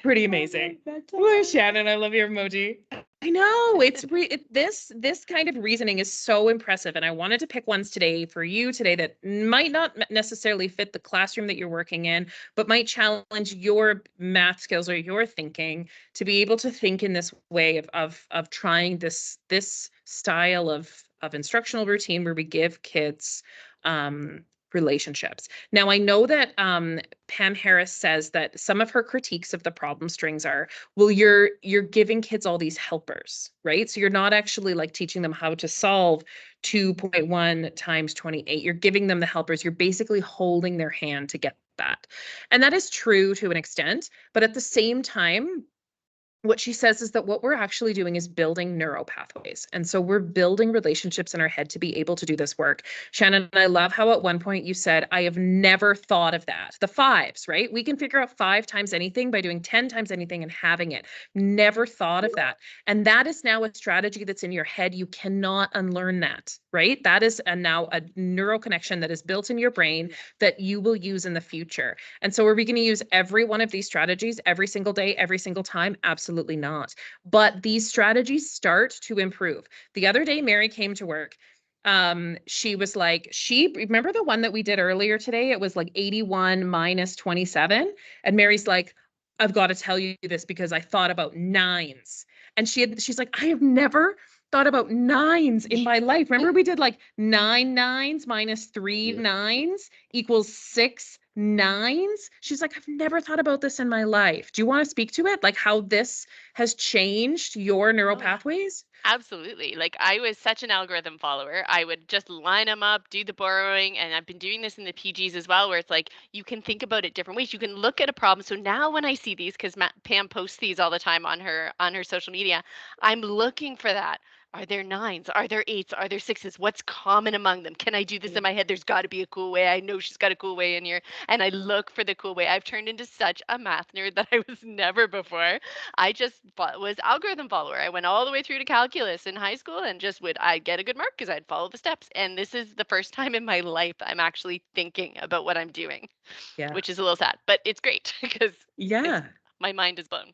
Pretty amazing. Woo, Shannon, I love your emoji. I know it's this kind of reasoning is so impressive, and I wanted to pick ones today for you today that might not necessarily fit the classroom that you're working in, but might challenge your math skills or your thinking to be able to think in this way of trying this style of instructional routine where we give kids relationships. Now, I know that Pam Harris says that some of her critiques of the problem strings are, well, you're giving kids all these helpers, right? So you're not actually like teaching them how to solve 2.1 times 28. You're giving them the helpers. You're basically holding their hand to get that. And that is true to an extent, but at the same time, what she says is that what we're actually doing is building neural pathways. And so we're building relationships in our head to be able to do this work. Shannon, I love how at one point you said, I have never thought of that. The 5s, right? We can figure out 5 times anything by doing 10 times anything and having it. Never thought of that. And that is now a strategy that's in your head. You cannot unlearn that, right? That is now a neural connection that is built in your brain that you will use in the future. And so are we going to use every one of these strategies every single day, every single time? Absolutely not. But these strategies start to improve. The other day, Mary came to work. She was like, remember the one that we did earlier today? It was like 81 minus 27. And Mary's like, I've got to tell you this because I thought about 9s. And she's like, I have never thought about 9s in my life. Remember we did like 9 9s minus 3 Yeah. 9s equals 6 9s? She's like, I've never thought about this in my life. Do you want to speak to it? Like how this has changed your neural Oh, pathways? absolutely. Like I was such an algorithm follower. I would just line them up, do the borrowing, and I've been doing this in the PGs as well, where it's like you can think about it different ways. You can look at a problem. So now when I see these, because Pam posts these all the time on her social media, I'm looking for that. Are there 9s? Are there 8s? Are there 6s? What's common among them? Can I do this in my head? There's got to be a cool way. I know she's got a cool way in here. And I look for the cool way. I've turned into such a math nerd that I was never before. I just was algorithm follower. I went all the way through to calculus in high school and just I'd get a good mark because I'd follow the steps. And this is the first time in my life I'm actually thinking about what I'm doing, Yeah. which is a little sad, but it's great because Yeah. my mind is blown.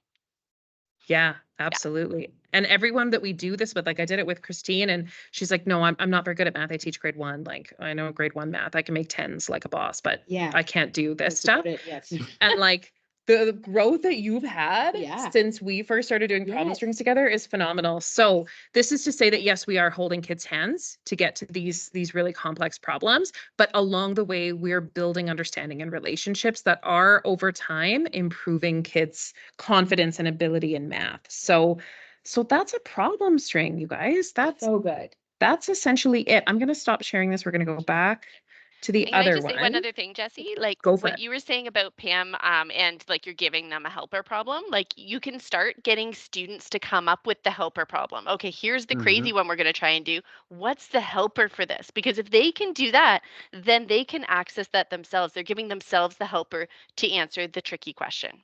Yeah, absolutely. And everyone that we do this with, like I did it with Christine, and she's like, no, I'm not very good at math. I teach grade 1. Like I know grade 1 math. I can make 10s like a boss, but Yeah. I can't do this stuff. Yes. And like the growth that you've had since we first started doing problem strings together is phenomenal. So this is to say that yes, we are holding kids' hands to get to these really complex problems, but along the way, we're building understanding and relationships that are over time improving kids' confidence and ability in math. So that's a problem string, you guys. That's so good. That's essentially it. I'm going to stop sharing this. We're going to go back to the Can I other just say one one. other thing, Jessie? Like Go for what it. you were saying about Pam, and like you're giving them a helper problem. Like you can start getting students to come up with the helper problem. Okay, here's the crazy one we're going to try and do. What's the helper for this? Because if they can do that, then they can access that themselves. They're giving themselves the helper to answer the tricky question.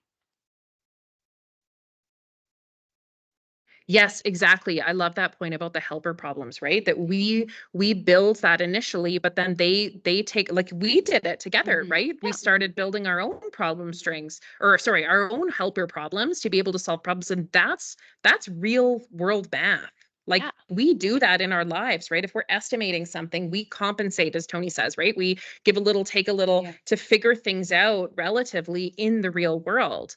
Yes, exactly. I love that point about the helper problems, right? That we build that initially, but then they take, like we did it together, right? We started building our own problem strings, or sorry, our own helper problems to be able to solve problems. And that's real world math. Like we do that in our lives, right? If we're estimating something, we compensate, as Tony says, right? We give a little, take a little to figure things out relatively in the real world.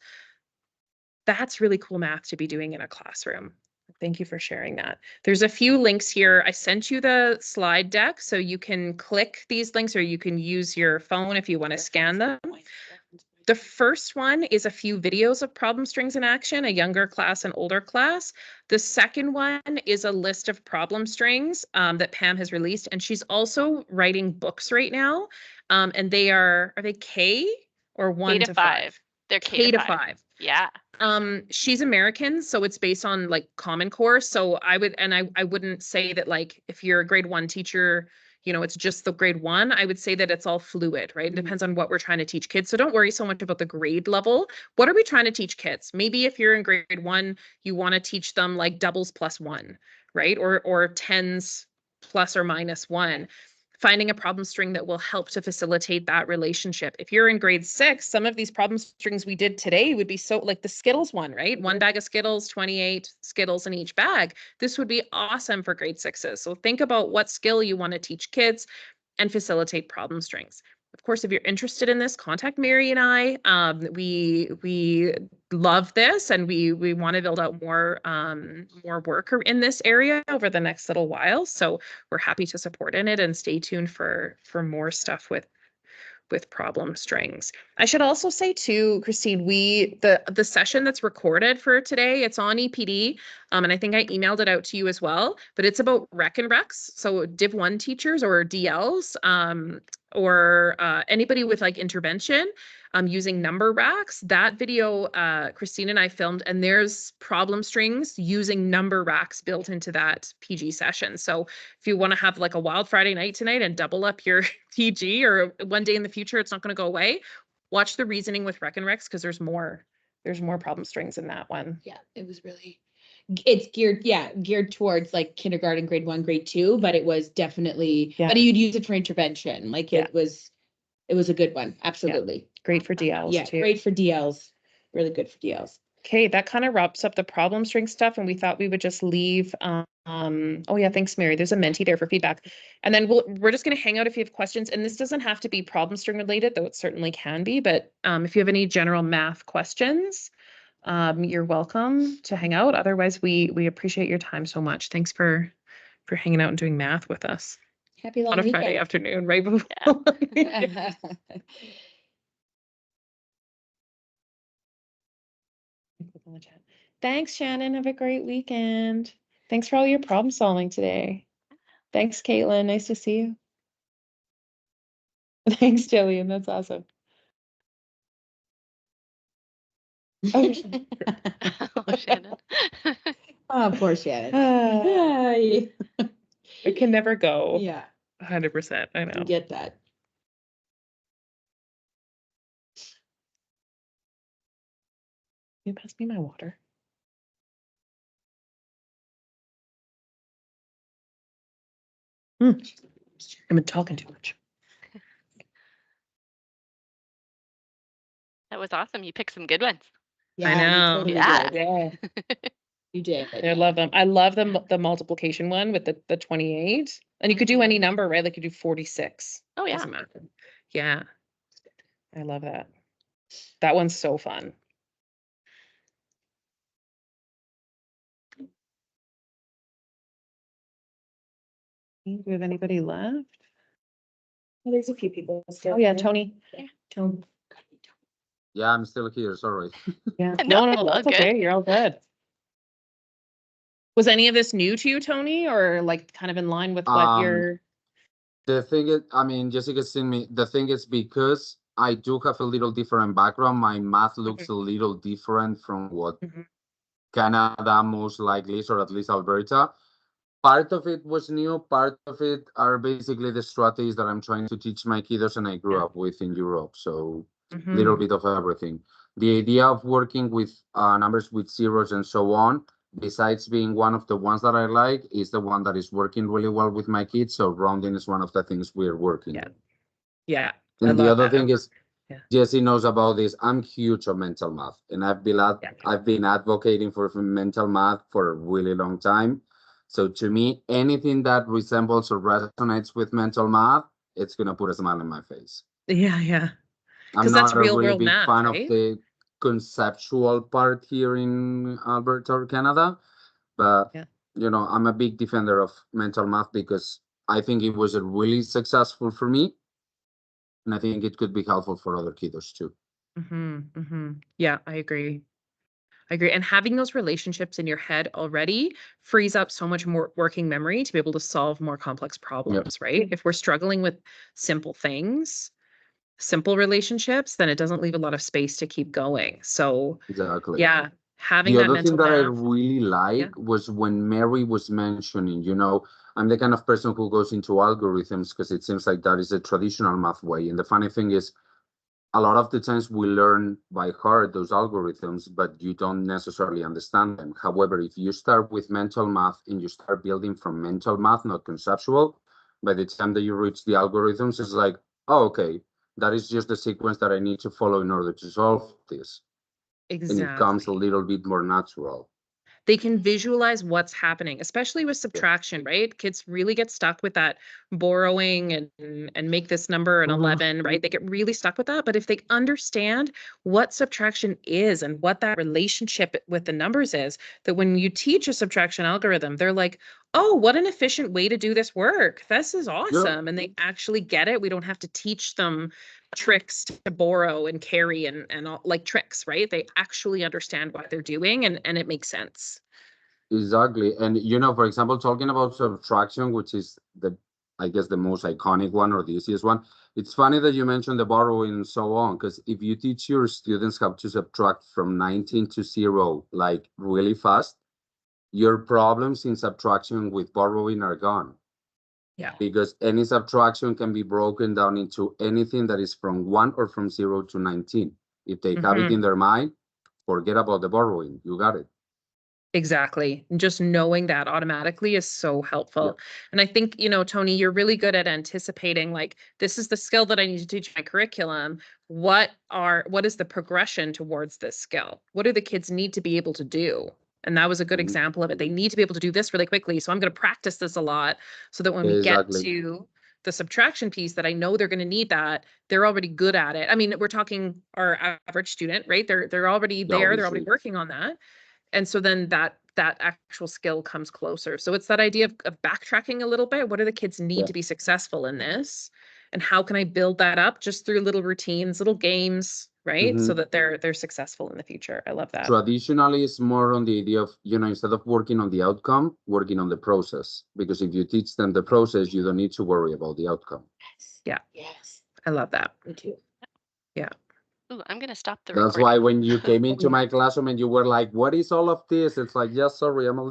That's really cool math to be doing in a classroom. Thank you for sharing that. There's a few links here. I sent you the slide deck so you can click these links, or you can use your phone if you want to scan them. The first one is a few videos of problem strings in action, a younger class and older class. The second one is a list of problem strings that Pam has released, and she's also writing books right now. And are they K or 1 to 5? They're K to 5. Yeah. She's American, so it's based on like Common Core. So I wouldn't say that like if you're a grade 1 teacher, it's just the grade 1. I would say that it's all fluid, right? It depends on what we're trying to teach kids. So don't worry so much about the grade level. What are we trying to teach kids? Maybe if you're in grade 1, you want to teach them like doubles plus 1, right? Or tens plus or minus 1. Finding a problem string that will help to facilitate that relationship. If you're in grade 6, some of these problem strings we did today would be so like the Skittles one, right? 1 bag of Skittles, 28 Skittles in each bag. This would be awesome for grade 6s. So think about what skill you want to teach kids and facilitate problem strings. Of course, if you're interested in this, contact Mary and I. We love this, and we want to build out more work in this area over the next little while. So we're happy to support in it, and stay tuned for more stuff with problem strings. I should also say too, Christine, the session that's recorded for today, it's on EPD, and I think I emailed it out to you as well, but it's about Rec and Recs, so Div 1 teachers or DLs, or anybody with like intervention using number racks. That video Christine and I filmed, and there's problem strings using number racks built into that PG session. So if you want to have like a wild Friday night tonight and double up your PG, or one day in the future it's not going to go away, watch the reasoning with Rec and Recs, because there's more problem strings in that one. Yeah, it was really, it's geared towards like kindergarten, grade 1, grade 2, but it was definitely, but you'd use it for intervention. Like it was a good one. Absolutely. Great for DLs too. Great for DLs. Really good for DLs. Okay, that kind of wraps up the problem string stuff, and we thought we would just leave. Oh yeah, thanks, Mary. There's a Menti there for feedback, and then we're just going to hang out if you have questions. And this doesn't have to be problem string related, though it certainly can be. But if you have any general math questions, you're welcome to hang out. Otherwise, we appreciate your time so much. Thanks for hanging out and doing math with us. Happy long on a weekend. Friday afternoon, right before. Yeah. Thanks, Shannon. Have a great weekend. Thanks for all your problem solving today. Thanks, Caitlin. Nice to see you. Thanks, Jillian. That's awesome. Oh, Shannon. poor Shannon. I can never go Yeah, 100%. I know. get that. Can you pass me my water? I've been talking too much. That was awesome. You picked some good ones. I know. You totally Yeah. did. Yeah. You did. I love them. I love the multiplication one with the 28. And you could do any number, right? Like you do 46. Oh, yeah. Doesn't matter. Yeah. I love that. That one's so fun. Do we have anybody left? Well, there's a few people still. Oh, yeah, there. Tony. Tony. Yeah, I'm still here. Sorry. Yeah. No, No, all that's good. okay. You're all good. Was any of this new to you, Tony, or like kind of in line with what you're? The thing is, I mean, Jessica's seen me. The thing is, because I do have a little different background, my math looks a little different from what Canada most likely is, or at least Alberta. Part of it was new, part of it are basically the strategies that I'm trying to teach my kiddos and I grew up with in Europe. So little bit of everything. The idea of working with numbers with zeros and so on, besides being one of the ones that I like, is the one that is working really well with my kids. So rounding is one of the things we're working. Yeah. Yeah. And the other that. thing is, Yeah. Jesse knows about this. I'm huge on mental math, and I've been advocating for mental math for a really long time. So to me, anything that resembles or resonates with mental math, it's gonna put a smile on my face. Yeah, yeah. I'm that's not a real really world big math, fan right? of the conceptual part here in Alberta or Canada, but Yeah. you know, I'm a big defender of mental math because I think it was a really successful for me, and I think it could be helpful for other kiddos too. Yeah, I agree. And having those relationships in your head already frees up so much more working memory to be able to solve more complex problems, right? If we're struggling with simple things, simple relationships, then it doesn't leave a lot of space to keep going. So Exactly. yeah, having The that other thing mental that I math. really like was when Mary was mentioning, you know, I'm the kind of person who goes into algorithms because it seems like that is a traditional math way. And the funny thing is, a lot of the times we learn by heart those algorithms, but you don't necessarily understand them. However, if you start with mental math and you start building from mental math, not conceptual, by the time that you reach the algorithms, it's like, oh, okay, that is just the sequence that I need to follow in order to solve this. And it comes a Exactly. little bit more natural. They can visualize what's happening, especially with subtraction, right? Kids really get stuck with that borrowing and make this number an 11, right? They get really stuck with that. But if they understand what subtraction is and what that relationship with the numbers is, that when you teach a subtraction algorithm, they're like, oh, what an efficient way to do this work. This is awesome. And they actually get it. We don't have to teach them tricks to borrow and carry and all, like tricks, right? They actually understand what they're doing and it makes sense. Exactly. And you know, for example, talking about subtraction, which is I guess the most iconic one or the easiest one. It's funny that you mentioned the borrowing and so on, because if you teach your students how to subtract from 19 to 0, like really fast, your problems in subtraction with borrowing are gone. Yeah. Because any subtraction can be broken down into anything that is from 1 or from 0 to 19. If they have it in their mind, forget about the borrowing. You got it. Exactly. And just knowing that automatically is so helpful. And I think, you know, Tony, you're really good at anticipating, like, this is the skill that I need to teach my curriculum. What is the progression towards this skill? What do the kids need to be able to do? And that was a good example of it. They need to be able to do this really quickly. So I'm going to practice this a lot so that when we get to the subtraction piece that I know they're going to need that, they're already good at it. I mean, we're talking our average student, right? They're already there. They're already working on that. And so then that actual skill comes closer. So it's that idea of backtracking a little bit. What do the kids need to be successful in this? And how can I build that up just through little routines, little games, right? So that they're successful in the future. I love that. Traditionally, it's more on the idea of, you know, instead of working on the outcome, working on the process. Because if you teach them the process, you don't need to worry about the outcome. Yeah. Yes. I love that. Me too. Yeah. Ooh, I'm going to stop the That's recording. why when you came into my classroom and you were like, what is all of this? It's like, yeah, sorry, I'm a